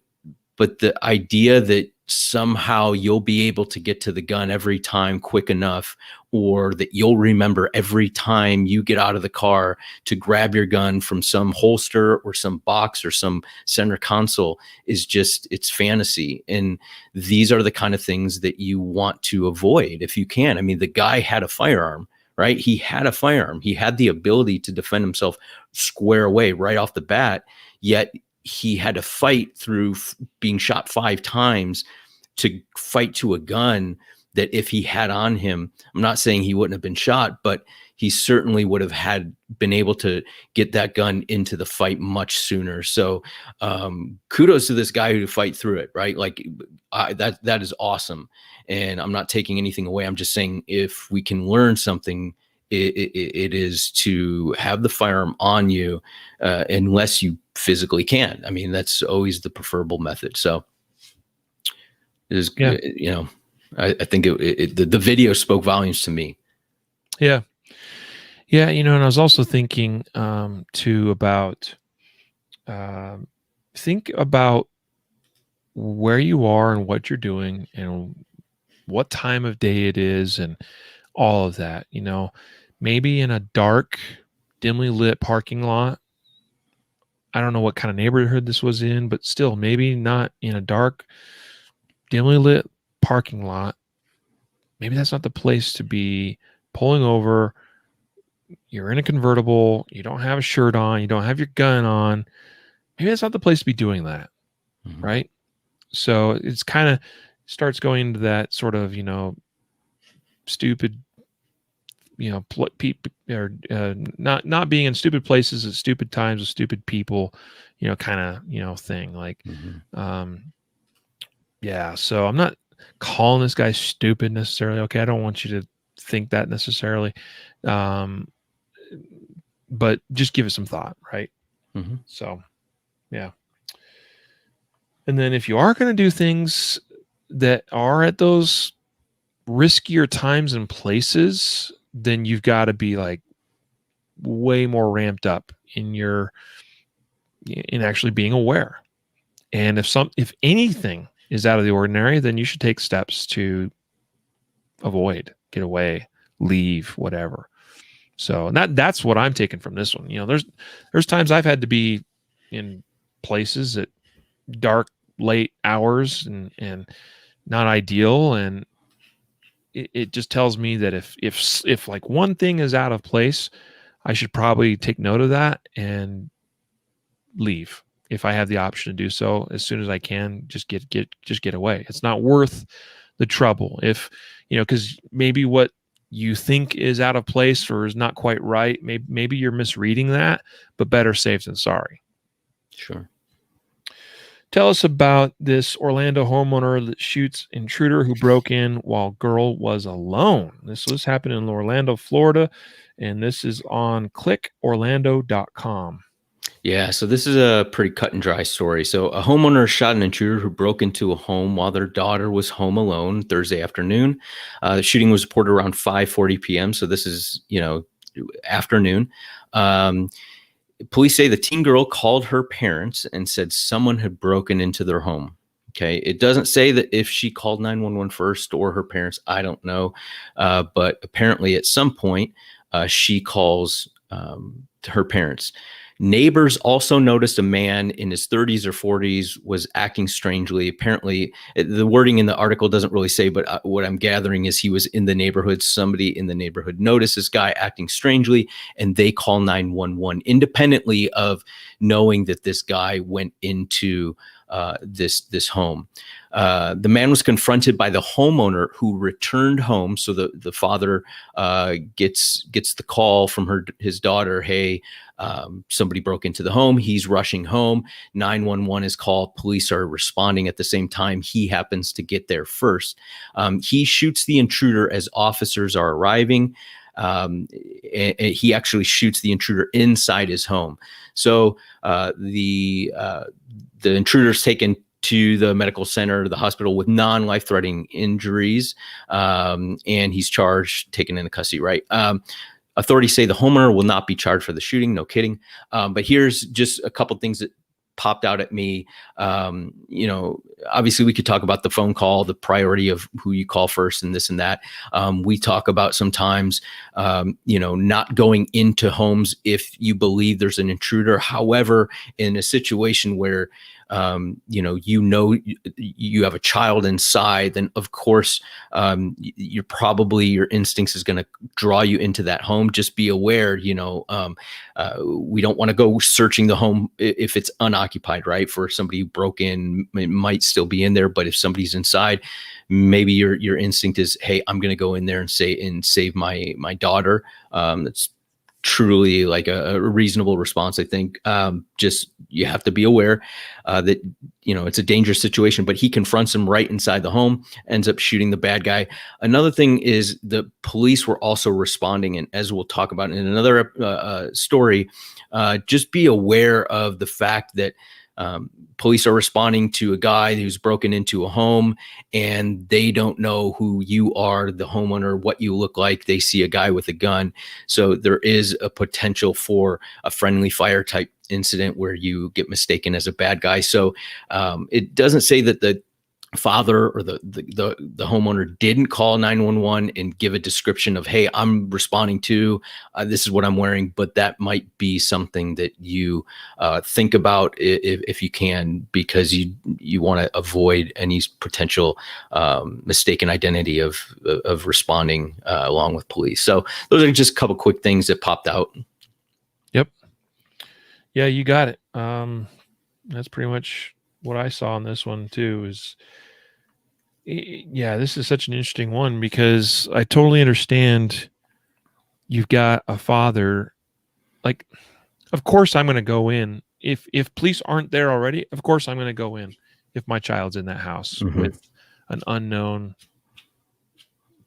the idea that somehow you'll be able to get to the gun every time quick enough, or that you'll remember every time you get out of the car to grab your gun from some holster or some box or some center console is just, it's fantasy. And these are the kind of things that you want to avoid if you can. I mean, the guy had a firearm, right? He had a firearm. He had the ability to defend himself square away right off the bat, yet he had to fight through being shot 5 times to fight to a gun that if he had on him, I'm not saying he wouldn't have been shot, but he certainly would have been able to get that gun into the fight much sooner. So kudos to this guy who fight through it, right? Like that is awesome. And I'm not taking anything away. I'm just saying, if we can learn something, it is to have the firearm on you, unless you physically can. I mean, that's always the preferable method. So it is, I think the video spoke volumes to me. Yeah. Yeah. And I was also thinking, too, about, think about where you are and what you're doing and what time of day it is and all of that, maybe in a dark, dimly lit parking lot. I don't know what kind of neighborhood this was in, but still, maybe not in a dark, dimly lit parking lot. Maybe that's not the place to be pulling over. You're in a convertible. You don't have a shirt on. You don't have your gun on. Maybe that's not the place to be doing that. Mm-hmm. Right. So it's kind of starts going into that sort of, stupid, not being in stupid places at stupid times with stupid people, kind of, thing. Like, yeah. So I'm not calling this guy stupid necessarily. Okay. I don't want you to think that necessarily. But just give it some thought. Right. Mm-hmm. So, yeah. And then if you are going to do things that are at those riskier times and places, then you've got to be like way more ramped up in actually being aware. And if anything is out of the ordinary, then you should take steps to avoid, get away, leave, whatever. So that's what I'm taking from this one. There's times I've had to be in places at dark, late hours and not ideal. And it just tells me that if like one thing is out of place, I should probably take note of that and leave if I have the option to do so as soon as I can. Just get away. It's not worth the trouble. If because maybe what you think is out of place or is not quite right, maybe you're misreading that, but better safe than sorry. Sure. Tell us about this Orlando homeowner that shoots intruder who broke in while girl was alone. This was happening in Orlando, Florida, and this is on clickorlando.com. Yeah, so this is a pretty cut and dry story. So a homeowner shot an intruder who broke into a home while their daughter was home alone Thursday afternoon. The shooting was reported around 5:40 p.m., so this is, afternoon. Police say the teen girl called her parents and said someone had broken into their home. Okay. It doesn't say that if she called 911 first or her parents. I don't know. But apparently at some point, she calls her parents. Neighbors also noticed a man in his 30s or 40s was acting strangely. Apparently, the wording in the article doesn't really say, but what I'm gathering is he was in the neighborhood. Somebody in the neighborhood noticed this guy acting strangely, and they call 911 independently of knowing that this guy went into this home. The man was confronted by the homeowner who returned home. So the father gets the call from his daughter. Hey, somebody broke into the home. He's rushing home. 911 is called. Police are responding at the same time. He happens to get there first. He shoots the intruder as officers are arriving. And he actually shoots the intruder inside his home. So the intruder's taken to the medical center, the hospital, with non-life-threatening injuries, and he's charged, taken into custody, right? Authorities say the homeowner will not be charged for the shooting. No kidding. But here's just a couple things that popped out at me. Obviously we could talk about the phone call, the priority of who you call first and this and that. We talk about sometimes, not going into homes if you believe there's an intruder. However, in a situation where, you have a child inside, then of course, your instincts is going to draw you into that home. Just be aware, we don't want to go searching the home if it's unoccupied, right? For somebody who broke in, it might still be in there, but if somebody's inside, maybe your instinct is, hey, I'm going to go in there and save my daughter. That's truly like a reasonable response, I think. Just you have to be aware that it's a dangerous situation, but he confronts him right inside the home, ends up shooting the bad guy. Another thing is the police were also responding, and as we'll talk about in another story, just be aware of the fact that police are responding to a guy who's broken into a home, and they don't know who you are, the homeowner, what you look like. They see a guy with a gun. So there is a potential for a friendly fire type incident where you get mistaken as a bad guy. So it doesn't say that the father or the homeowner didn't call 911 and give a description of, hey, I'm responding to, this is what I'm wearing, but that might be something that you think about if you can, because you want to avoid any potential mistaken identity of responding along with police. So those are just a couple quick things that popped out. Yep. Yeah, you got it. That's pretty much what I saw in this one too. This is such an interesting one, because I totally understand. You've got a father, like, of course I'm going to go in if police aren't there already. Of course I'm going to go in if my child's in that house with an unknown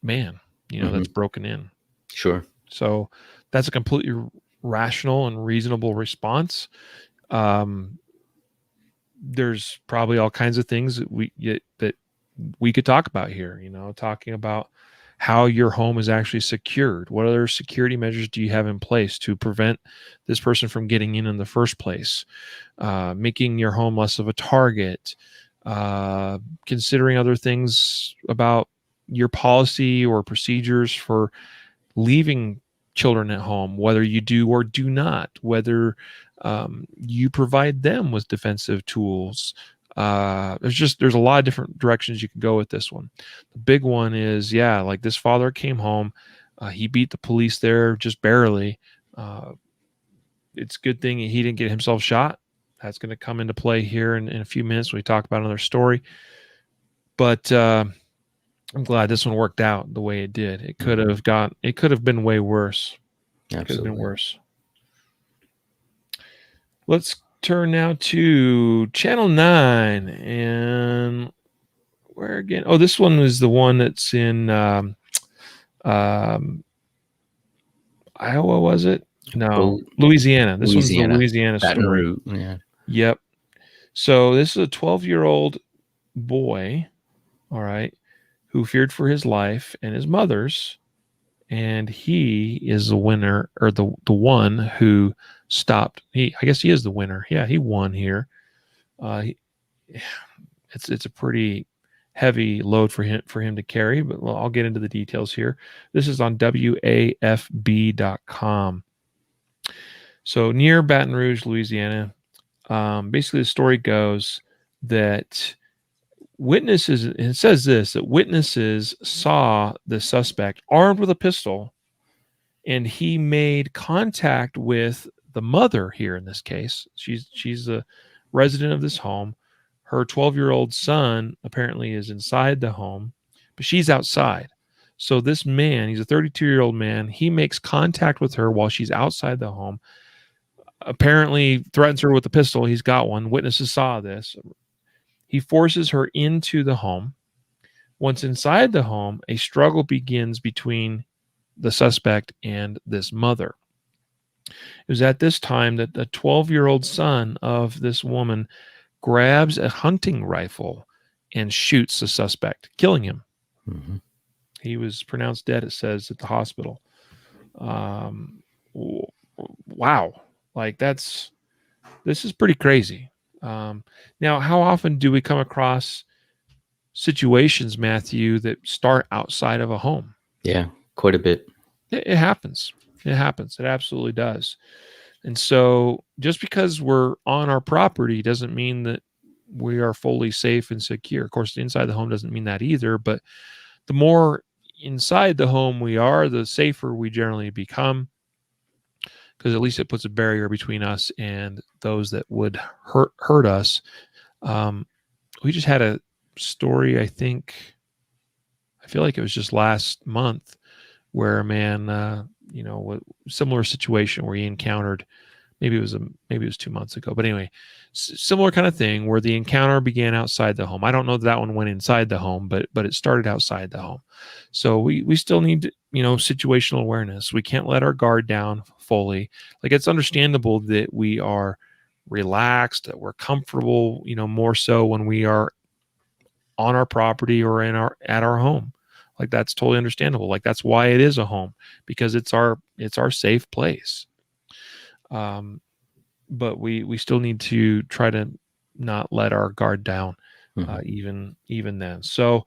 man, that's broken in. Sure. So that's a completely rational and reasonable response. There's probably all kinds of things that we could talk about here, talking about how your home is actually secured. What other security measures do you have in place to prevent this person from getting in the first place? Making your home less of a target, considering other things about your policy or procedures for leaving children at home, whether you do or do not, whether you provide them with defensive tools. There's a lot of different directions you can go with this one. The big one is, like this father came home, he beat the police there just barely. It's a good thing he didn't get himself shot. That's going to come into play here in a few minutes when we talk about another story. But I'm glad this one worked out the way it did. It could have been way worse. Absolutely. It could have been worse. Let's turn now to Channel 9, and where again? Oh, this one was the one that's in Iowa, was it? No, Louisiana. This one's the Louisiana story. Yeah. Yep. So this is a 12-year-old boy, all right, who feared for his life and his mother's, and he is the winner, or the one who stopped. I guess he is the winner. Yeah, he won here. It's a pretty heavy load for him to carry, but I'll get into the details here. This is on WAFB.com. So near Baton Rouge, Louisiana, basically the story goes that witnesses, and it says this, that witnesses saw the suspect armed with a pistol, and he made contact with the mother here in this case. She's a resident of this home. Her 12-year-old son apparently is inside the home, but she's outside. So this man, he's a 32-year-old man, he makes contact with her while she's outside the home, apparently threatens her with a pistol. He's got one. Witnesses saw this. He forces her into the home. Once inside the home, a struggle begins between the suspect and this mother. It was at this time that the 12-year-old son of this woman grabs a hunting rifle and shoots the suspect, killing him. Mm-hmm. He was pronounced dead, it says, at the hospital. Wow. Like this is pretty crazy. Now, how often do we come across situations, Matthew, that start outside of a home? Yeah, quite a bit. It happens. It happens. It absolutely does. And so just because we're on our property doesn't mean that we are fully safe and secure. Of course, inside the home doesn't mean that either, but the more inside the home we are, the safer we generally become, because at least it puts a barrier between us and those that would hurt us. We just had a story, I feel like it was just last month, where a man, similar situation where he encountered, maybe it was 2 months ago, but anyway, similar kind of thing where the encounter began outside the home. I don't know that one went inside the home, but it started outside the home. So we still need, situational awareness. We can't let our guard down fully. Like, it's understandable that we are relaxed, that we're comfortable, more so when we are on our property or at our home. Like, that's totally understandable. Like, that's why it is a home, because it's our safe place. But we still need to try to not let our guard down, even then. So,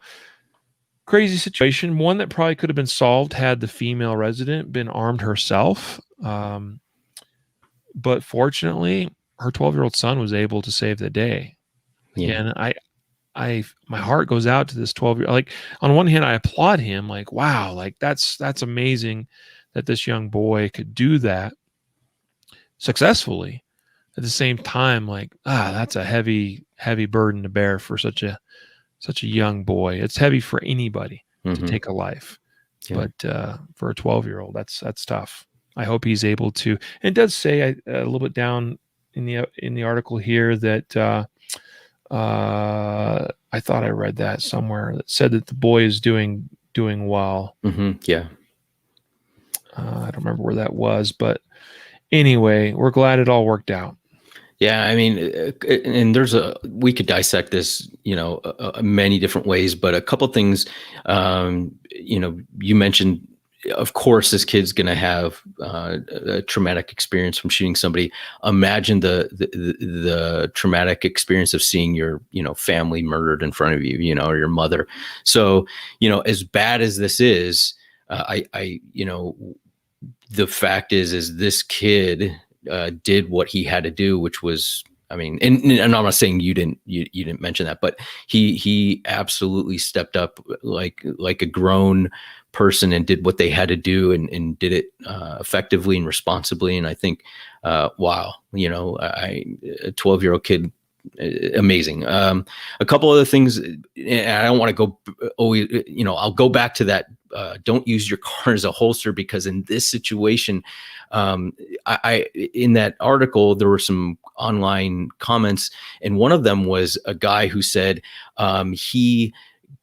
crazy situation. One that probably could have been solved had the female resident been armed herself. But fortunately, her 12-year-old son was able to save the day. Yeah. And my heart goes out to this 12-year-old. Like, on one hand, I applaud him. Like, wow, like that's amazing that this young boy could do that successfully. At the same time, like, that's a heavy burden to bear for such a young boy. It's heavy for anybody to take a life, but for a 12-year-old, that's tough. I hope he's able to. And it does say a little bit down in the article here that I thought I read that somewhere, that said that the boy is doing well. Yeah. I don't remember where that was, but anyway, we're glad it all worked out. Yeah, I mean, and we could dissect this, many different ways, but a couple things, you mentioned, of course, this kid's going to have a traumatic experience from shooting somebody. Imagine the traumatic experience of seeing your, family murdered in front of you, or your mother. So, as bad as this is, the fact is this kid did what he had to do, which was, I mean, and I'm not saying you didn't mention that, but he absolutely stepped up like a grown person and did what they had to do and did it effectively and responsibly. And I think, wow, a 12-year-old kid, amazing. A couple other things, and I don't want to go always, I'll go back to that. Don't use your car as a holster, because in this situation, I in that article, there were some online comments, and one of them was a guy who said he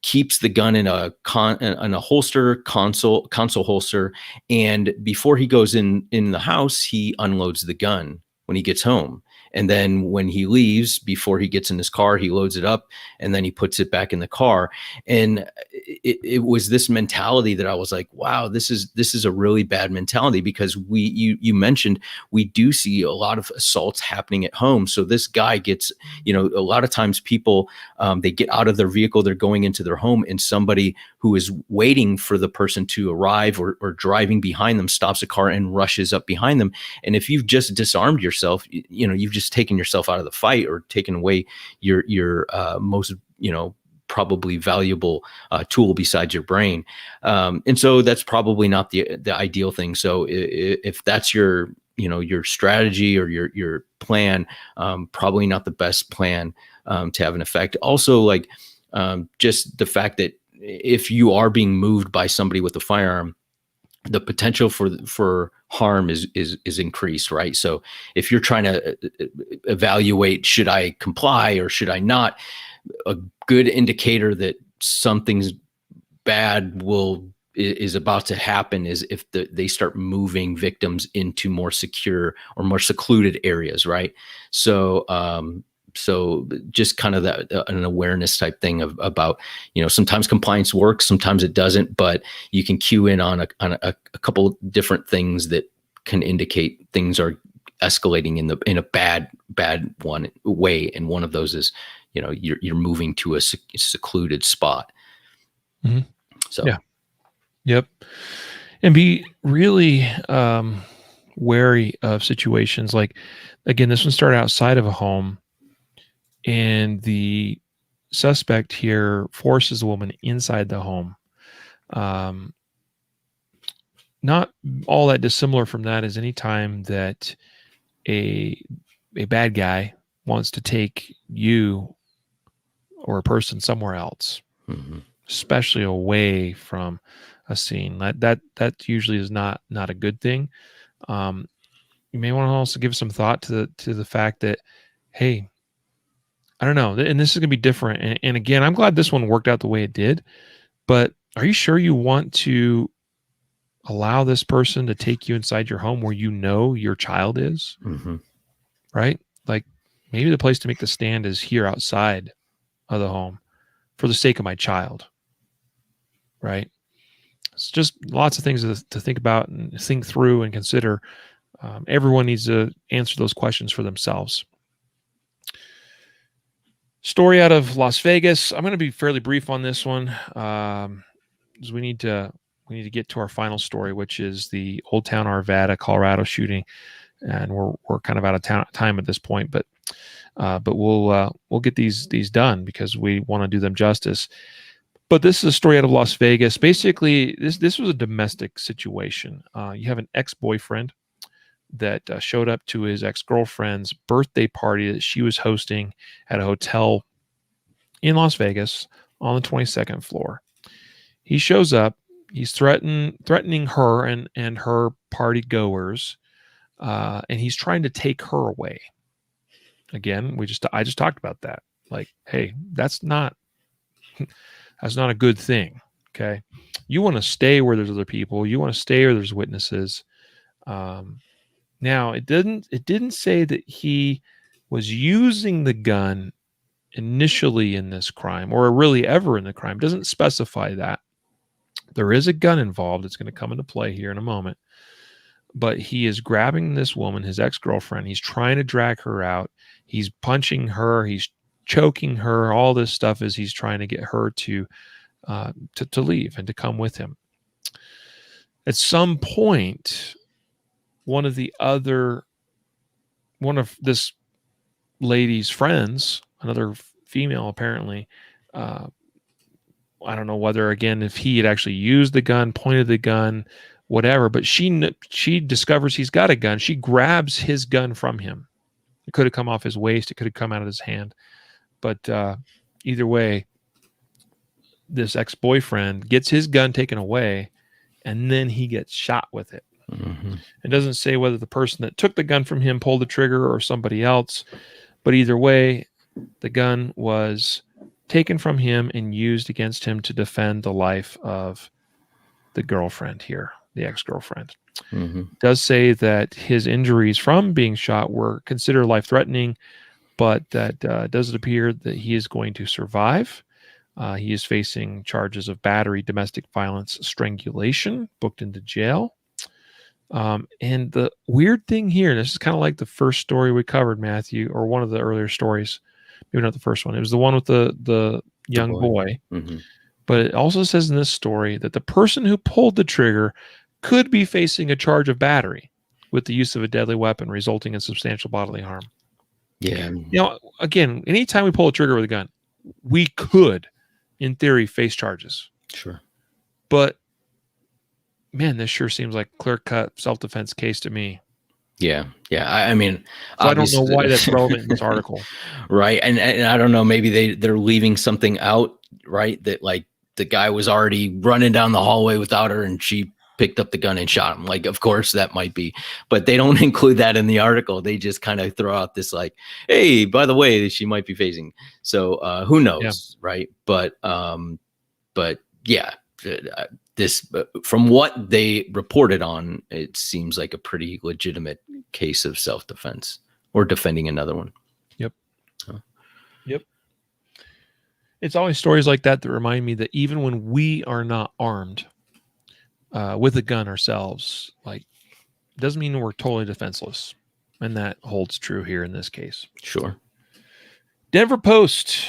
keeps the gun in a holster, console holster, and before he goes in the house, he unloads the gun when he gets home. And then when he leaves, before he gets in his car, he loads it up and then he puts it back in the car. And it was this mentality that I was like, wow, this is a really bad mentality, because you mentioned we do see a lot of assaults happening at home. So this guy gets, a lot of times people, they get out of their vehicle, they're going into their home, and somebody who is waiting for the person to arrive or driving behind them stops a car and rushes up behind them. And if you've just disarmed yourself, you've just taken yourself out of the fight or taken away your most, probably valuable tool besides your brain. And so that's probably not the ideal thing. So if that's your strategy or your plan, probably not the best plan to have an effect. Also, like just the fact that if you are being moved by somebody with a firearm, the potential for harm is increased, right? So if you're trying to evaluate, should I comply or should I not, a good indicator that something's bad is about to happen is if they start moving victims into more secure or more secluded areas, right? So So just kind of that an awareness type thing about, sometimes compliance works, sometimes it doesn't, but you can cue in on a couple different things that can indicate things are escalating in a bad way. And one of those is, you're moving to a secluded spot. Mm-hmm. So, yeah. Yep. And be really wary of situations like, again, this one started outside of a home, and the suspect here forces the woman inside the home. Not all that dissimilar from that is any time that a bad guy wants to take you or a person somewhere else, mm-hmm. especially away from a scene. That usually is not a good thing. You may want to also give some thought to the fact that, hey, I don't know, and this is going to be different. And again, I'm glad this one worked out the way it did. But are you sure you want to allow this person to take you inside your home where your child is? Mm-hmm. Right? Like, maybe the place to make the stand is here outside of the home for the sake of my child. Right? It's just lots of things to think about and think through and consider. Everyone needs to answer those questions for themselves. Story out of Las Vegas. I'm going to be fairly brief on this one, because we need to get to our final story, which is the Olde Town Arvada, Colorado shooting, and we're kind of out of time at this point, but we'll get these done because we want to do them justice. But this is a story out of Las Vegas. Basically, this was a domestic situation. You have an ex-boyfriend that showed up to his ex-girlfriend's birthday party that she was hosting at a hotel in Las Vegas on the 22nd floor. He shows up. He's threatening her and her party goers, and he's trying to take her away. Again, I just talked about that. Like, hey, that's not a good thing. Okay, you want to stay where there's other people. You want to stay where there's witnesses. Now, it didn't say that he was using the gun initially in this crime, or really ever in the crime. It doesn't specify that. There is a gun involved. It's going to come into play here in a moment. But he is grabbing this woman, his ex-girlfriend. He's trying to drag her out. He's punching her. He's choking her. All this stuff is he's trying to get her to leave and to come with him. At some point, one of this lady's friends, another female apparently, I don't know whether, again, if he had actually used the gun, pointed the gun, whatever, but she discovers he's got a gun. She grabs his gun from him. It could have come off his waist. It could have come out of his hand. But either way, this ex-boyfriend gets his gun taken away, and then he gets shot with it. Mm-hmm. It doesn't say whether the person that took the gun from him pulled the trigger or somebody else, but either way, the gun was taken from him and used against him to defend the life of the girlfriend here, the ex-girlfriend. Mm-hmm. It does say that his injuries from being shot were considered life-threatening, but that does it appear that he is going to survive. He is facing charges of battery, domestic violence, strangulation, booked into jail. And the weird thing here, and this is kind of like the first story we covered, Matthew, or one of the earlier stories, maybe not the first one. It was the one with the young boy. Mm-hmm. But it also says in this story that the person who pulled the trigger could be facing a charge of battery with the use of a deadly weapon resulting in substantial bodily harm. Yeah. Again, anytime we pull a trigger with a gun, we could, in theory, face charges. Sure. But man, this sure seems like clear-cut self-defense case to me. Yeah. I mean, so I don't know why that's relevant in this article. Right. And I don't know, maybe they're leaving something out, right? That like the guy was already running down the hallway without her and she picked up the gun and shot him. Like, of course that might be, but they don't include that in the article. They just kind of throw out this like, hey, by the way, she might be facing. So who knows? Yeah. Right. But yeah, this, from what they reported on, it seems like a pretty legitimate case of self-defense or defending another one. Yep. So. Yep. It's always stories like that that remind me that even when we are not armed with a gun ourselves, like, doesn't mean we're totally defenseless. And that holds true here in this case. Sure. Denver Post,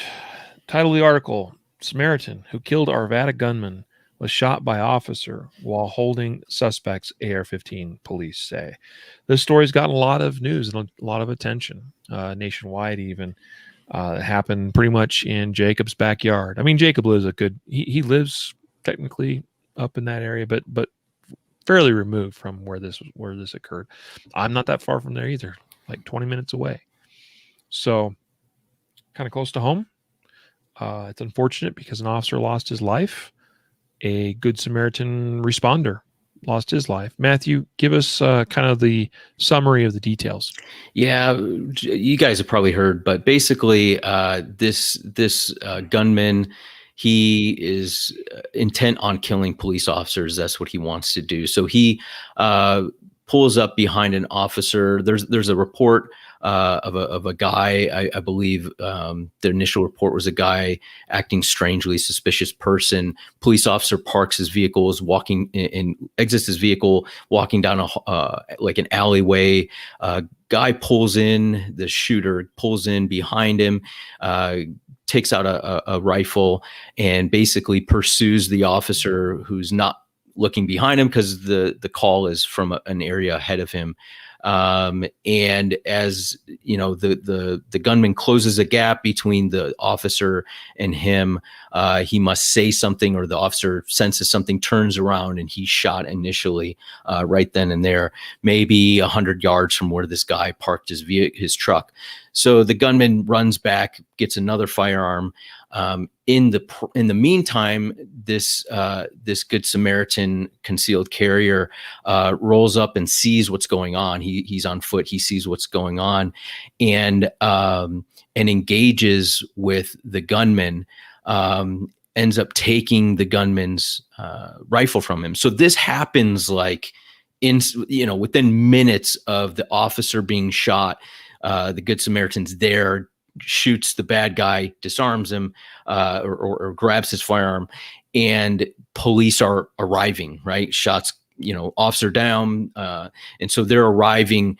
title of the article, Samaritan who killed Arvada gunman was shot by officer while holding suspect's AR-15, police say. This story's gotten a lot of news and a lot of attention nationwide even. It happened pretty much in Jacob's backyard. I mean, Jacob lives he lives technically up in that area, but fairly removed from where this occurred. I'm not that far from there either, like 20 minutes away. So kind of close to home. It's unfortunate because an officer lost his life. A Good Samaritan responder lost his life. Matthew, give us kind of the summary of the details. Yeah, you guys have probably heard, but basically, this gunman, he is intent on killing police officers. That's what he wants to do. So he pulls up behind an officer. There's a report of a guy. I believe the initial report was a guy acting strangely, suspicious person. Police officer parks his vehicle, is walking and exits his vehicle, walking down like an alleyway. Guy pulls in. The shooter pulls in behind him. Takes out a rifle and basically pursues the officer who's not looking behind him because the call is from an area ahead of him. And as you know, the gunman closes a gap between the officer and him. He must say something, or the officer senses something, turns around, and he's shot initially right then and there, maybe 100 yards from where this guy parked his truck. So the gunman runs back, gets another firearm. In the meantime, this Good Samaritan concealed carrier rolls up and sees what's going on. He's on foot. He sees what's going on, and engages with the gunman. Ends up taking the gunman's rifle from him. So this happens like within minutes of the officer being shot. The Good Samaritan's there, shoots the bad guy, disarms him, or grabs his firearm, and police are arriving, right? Shots, officer down. And so they're arriving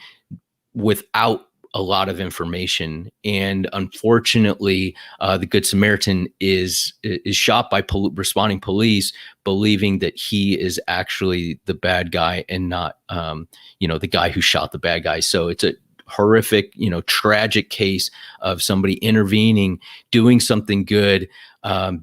without a lot of information. And unfortunately, the Good Samaritan is shot by responding police, believing that he is actually the bad guy and not, the guy who shot the bad guy. So it's a horrific, tragic case of somebody intervening, doing something good,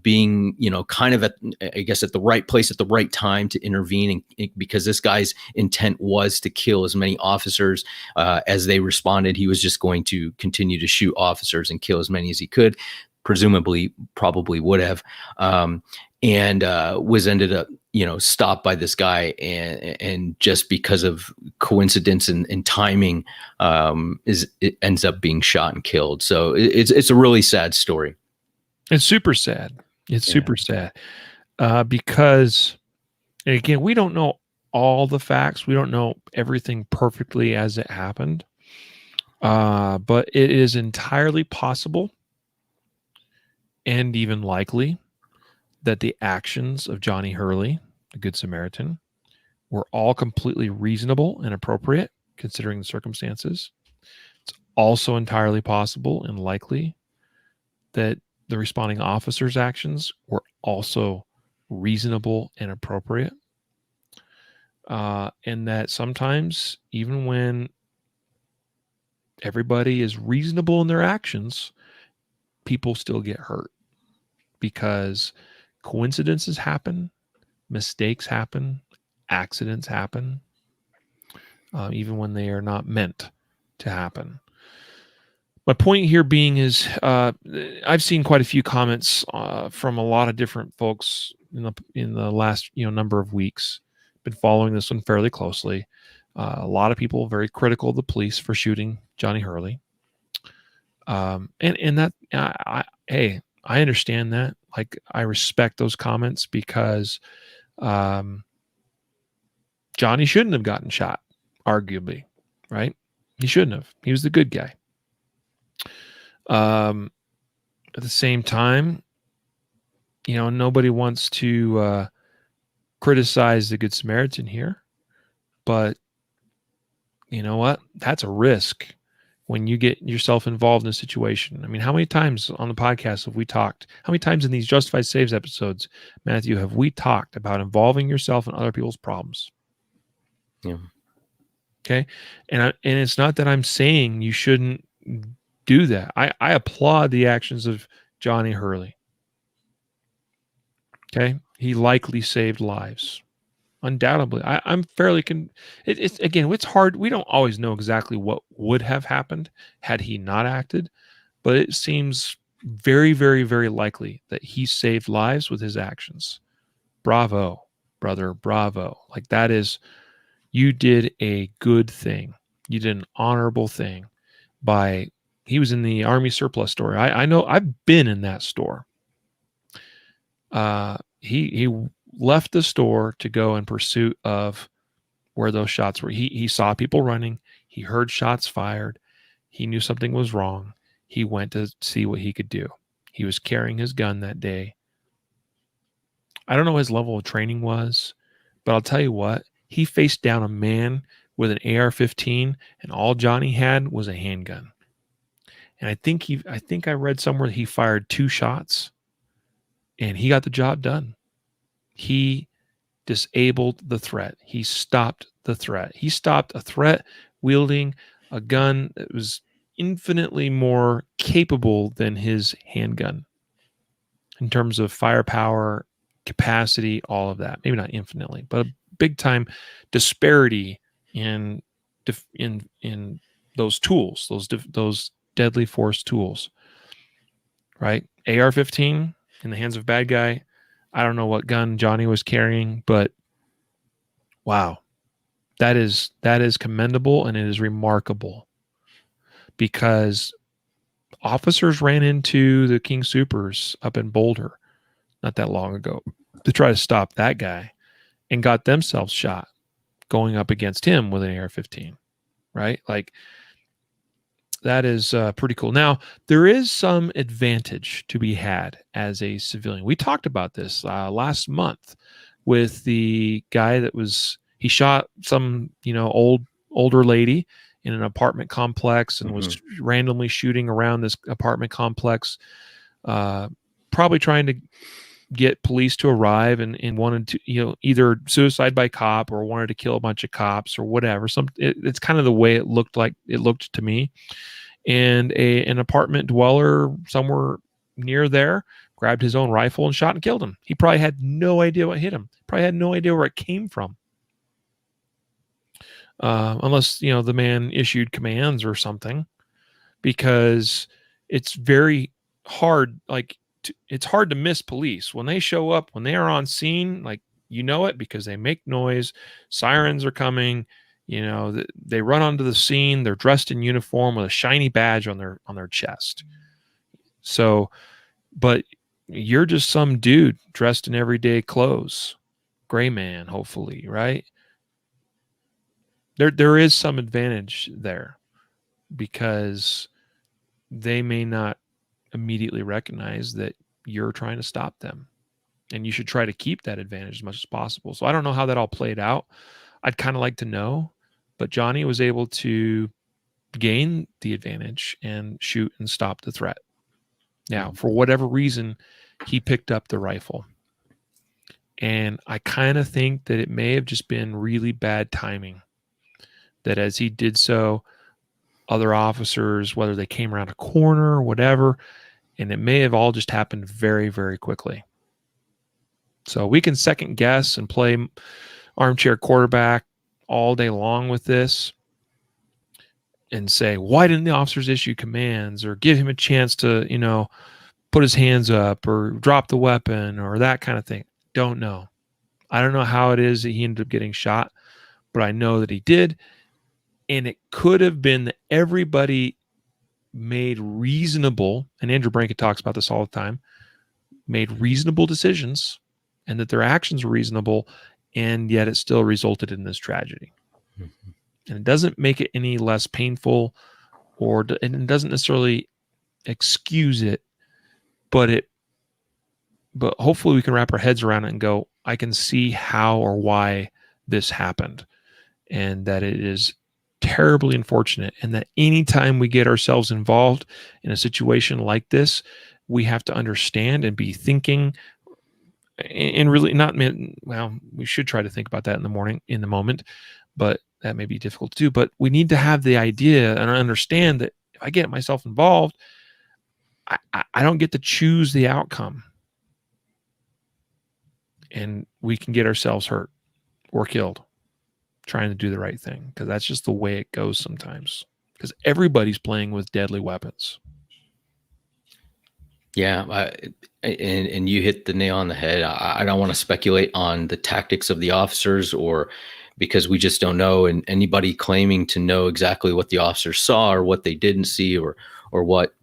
being, kind of at the right place at the right time to intervene. And because this guy's intent was to kill as many officers as they responded, he was just going to continue to shoot officers and kill as many as he could, probably would have, and was ended up, stopped by this guy, and just because of coincidence and timing, it ends up being shot and killed. So it's a really sad story. It's super sad. It's super sad because, and again, we don't know all the facts. We don't know everything perfectly as it happened, but it is entirely possible and even likely that the actions of Johnny Hurley, the Good Samaritan, were all completely reasonable and appropriate considering the circumstances. It's also entirely possible and likely that the responding officer's actions were also reasonable and appropriate. And that sometimes, even when everybody is reasonable in their actions, people still get hurt because coincidences happen, mistakes happen, accidents happen, even when they are not meant to happen. My point here being is I've seen quite a few comments from a lot of different folks in the last number of weeks. Been following this one fairly closely. A lot of people very critical of the police for shooting Johnny Hurley. And that I understand that. Like, I respect those comments because Johnny shouldn't have gotten shot, arguably, right? He shouldn't have. He was the good guy. at the same time, nobody wants to criticize the Good Samaritan here, but you know what? That's a risk when you get yourself involved in a situation. I mean, how many times on the podcast have we talked? How many times in these Justified Saves episodes, Matthew, have we talked about involving yourself in other people's problems? Yeah. Okay. And it's not that I'm saying you shouldn't do that. I applaud the actions of Johnny Hurley. Okay. He likely saved lives. Undoubtedly. I'm fairly it's hard. We don't always know exactly what would have happened had he not acted, but it seems very, very, very likely that he saved lives with his actions. Bravo, brother. Bravo. Like that is, you did a good thing. You did an honorable thing he was in the Army surplus store. I know I've been in that store. He left the store to go in pursuit of where those shots were. He saw people running. He heard shots fired. He knew something was wrong. He went to see what he could do. He was carrying his gun that day. I don't know what his level of training was, but I'll tell you what, he faced down a man with an AR-15, and all Johnny had was a handgun. And I think I read somewhere that he fired 2 shots, and he got the job done. He disabled the threat. He stopped the threat. He stopped a threat wielding a gun that was infinitely more capable than his handgun in terms of firepower, capacity, all of that. Maybe not infinitely, but a big time disparity in those tools, those deadly force tools, right? AR-15 in the hands of a bad guy. I don't know what gun Johnny was carrying, but wow, that is commendable, and it is remarkable because officers ran into the King Supers up in Boulder not that long ago to try to stop that guy and got themselves shot going up against him with an AR-15, right? Like that is pretty cool. Now, there is some advantage to be had as a civilian. We talked about this last month with the guy he shot some, older lady in an apartment complex and was randomly shooting around this apartment complex, probably trying to get police to arrive and wanted to, either suicide by cop or wanted to kill a bunch of cops or whatever. It's kind of the way it looked to me. And an apartment dweller somewhere near there grabbed his own rifle and shot and killed him. He probably had no idea what hit him. Probably had no idea where it came from. Unless, the man issued commands or something, because it's very hard. It's hard to miss police when they show up, when they are on scene, it because they make noise, sirens are coming, they run onto the scene, they're dressed in uniform with a shiny badge on their chest. So, but you're just some dude dressed in everyday clothes, gray man, hopefully, right? There is some advantage there because they may not immediately recognize that you're trying to stop them, and you should try to keep that advantage as much as possible. So I don't know how that all played out. I'd kind of like to know, but Johnny was able to gain the advantage and shoot and stop the threat. Now, for whatever reason, he picked up the rifle, and I kind of think that it may have just been really bad timing, that as he did so, other officers, whether they came around a corner or whatever, and it may have all just happened very, very quickly. So we can second guess and play armchair quarterback all day long with this and say, why didn't the officers issue commands or give him a chance to, put his hands up or drop the weapon or that kind of thing? Don't know. I don't know how it is that he ended up getting shot, but I know that he did. And it could have been that everybody made reasonable, and Andrew Branca talks about this all the time, made reasonable decisions, and that their actions were reasonable, and yet it still resulted in this tragedy. Mm-hmm. And it doesn't make it any less painful, and it doesn't necessarily excuse it, but hopefully we can wrap our heads around it and go, I can see how or why this happened, and that it is terribly unfortunate, and that anytime we get ourselves involved in a situation like this, we have to understand and be thinking, and really not, well, we should try to think about that in the moment, but that may be difficult to do. But we need to have the idea and understand that if I get myself involved, I don't get to choose the outcome, and we can get ourselves hurt or killed trying to do the right thing, because that's just the way it goes sometimes, because everybody's playing with deadly weapons. Yeah, and you hit the nail on the head. I don't want to speculate on the tactics of the officers, or because we just don't know, and anybody claiming to know exactly what the officers saw or what they didn't see, or what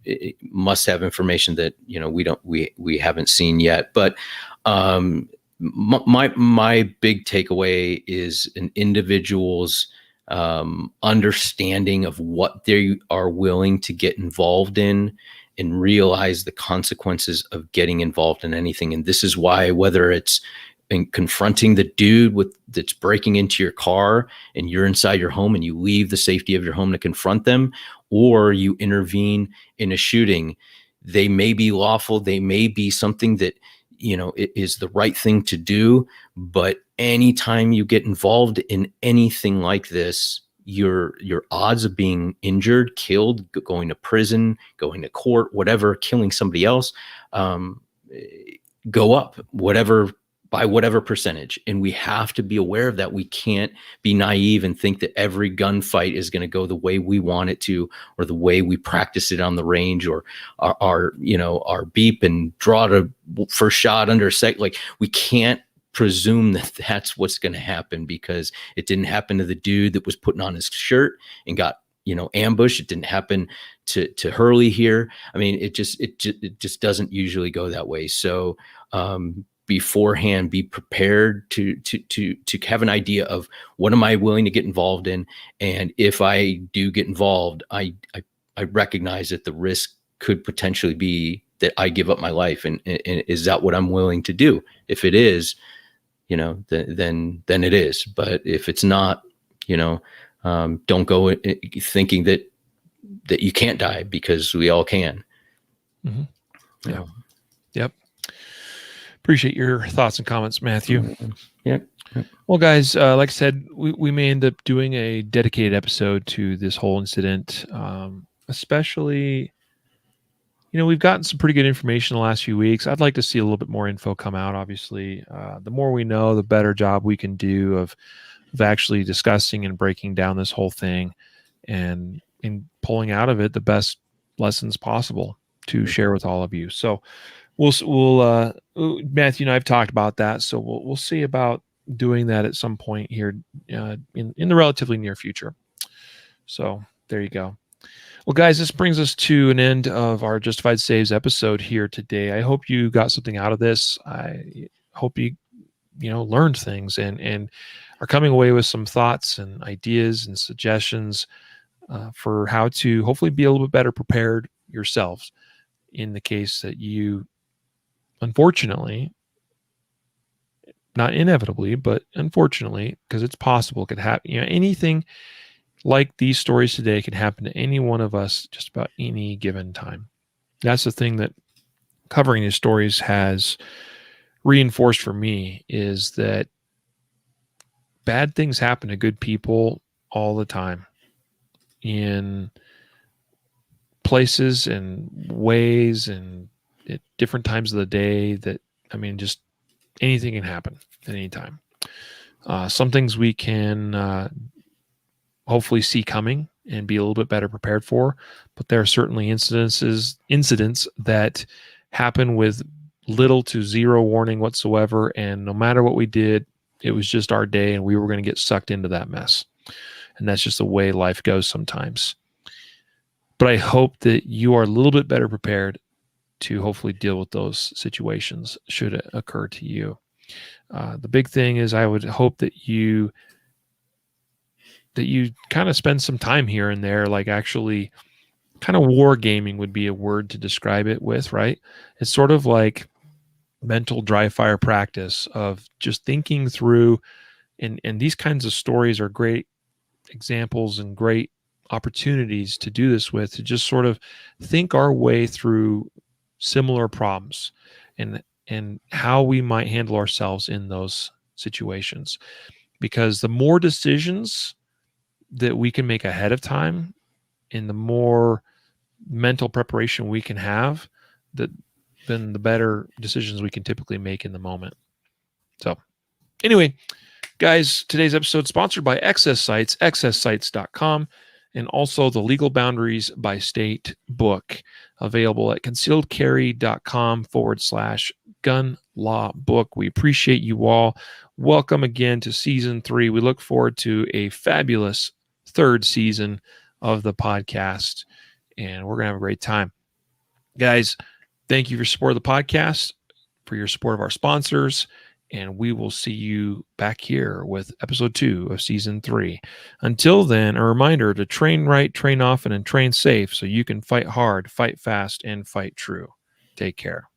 must have information that we haven't seen yet. But my big takeaway is an individual's understanding of what they are willing to get involved in, and realize the consequences of getting involved in anything. And this is why, whether it's in confronting the dude that's breaking into your car and you're inside your home and you leave the safety of your home to confront them, or you intervene in a shooting, they may be lawful, they may be something that it is the right thing to do. But anytime you get involved in anything like this, your odds of being injured, killed, going to prison, going to court, whatever, killing somebody else, go up by whatever percentage. And we have to be aware of that. We can't be naive and think that every gunfight is going to go the way we want it to, or the way we practice it on the range, or our beep and draw the first shot under a sec. Like, we can't presume that that's what's going to happen, because it didn't happen to the dude that was putting on his shirt and got ambushed. It didn't happen to Hurley here. I mean, it just doesn't usually go that way. So beforehand, be prepared to have an idea of what am I willing to get involved in, and if I do get involved, I recognize that the risk could potentially be that I give up my life, and is that what I'm willing to do? If it is, then it is. But if it's not, don't go thinking that you can't die, because we all can. Mm-hmm. Yeah. Yep. Appreciate your thoughts and comments, Matthew. Yeah. Well, guys, like I said, we may end up doing a dedicated episode to this whole incident, especially, we've gotten some pretty good information the last few weeks. I'd like to see a little bit more info come out. Obviously, the more we know, the better job we can do of actually discussing and breaking down this whole thing, and in pulling out of it the best lessons possible to share with all of you. So we'll Matthew and I have talked about that. So we'll see about doing that at some point here in the relatively near future. So there you go. Well, guys, this brings us to an end of our Justified Saves episode here today. I hope you got something out of this. I hope you learned things and are coming away with some thoughts and ideas and suggestions for how to hopefully be a little bit better prepared yourselves in the case that you, unfortunately, not inevitably, but unfortunately, because it's possible, could happen. Anything like these stories today can happen to any one of us just about any given time. That's the thing that covering these stories has reinforced for me, is that bad things happen to good people all the time, in places and ways and at different times of the day, that, just anything can happen at any time. Some things we can hopefully see coming and be a little bit better prepared for, but there are certainly incidents that happen with little to zero warning whatsoever, and no matter what we did, it was just our day and we were going to get sucked into that mess. And that's just the way life goes sometimes. But I hope that you are a little bit better prepared to hopefully deal with those situations should it occur to you. The big thing is, I would hope that you kind of spend some time here and there, like actually kind of wargaming would be a word to describe it with, right? It's sort of like mental dry fire practice of just thinking through, and these kinds of stories are great examples and great opportunities to do this with, to just sort of think our way through similar problems and how we might handle ourselves in those situations. Because the more decisions that we can make ahead of time and the more mental preparation we can have, then the better decisions we can typically make in the moment. So anyway, guys, today's episode is sponsored by Excess Sites, excesssites.com, and also the Legal Boundaries by State book, available at concealedcarry.com/gun law book. We appreciate you all. Welcome again to season 3. We look forward to a fabulous 3rd season of the podcast, and we're going to have a great time. Guys, thank you for your support of the podcast, for your support of our sponsors, and we will see you back here with episode 2 of season 3. Until then, a reminder to train right, train often, and train safe so you can fight hard, fight fast, and fight true. Take care.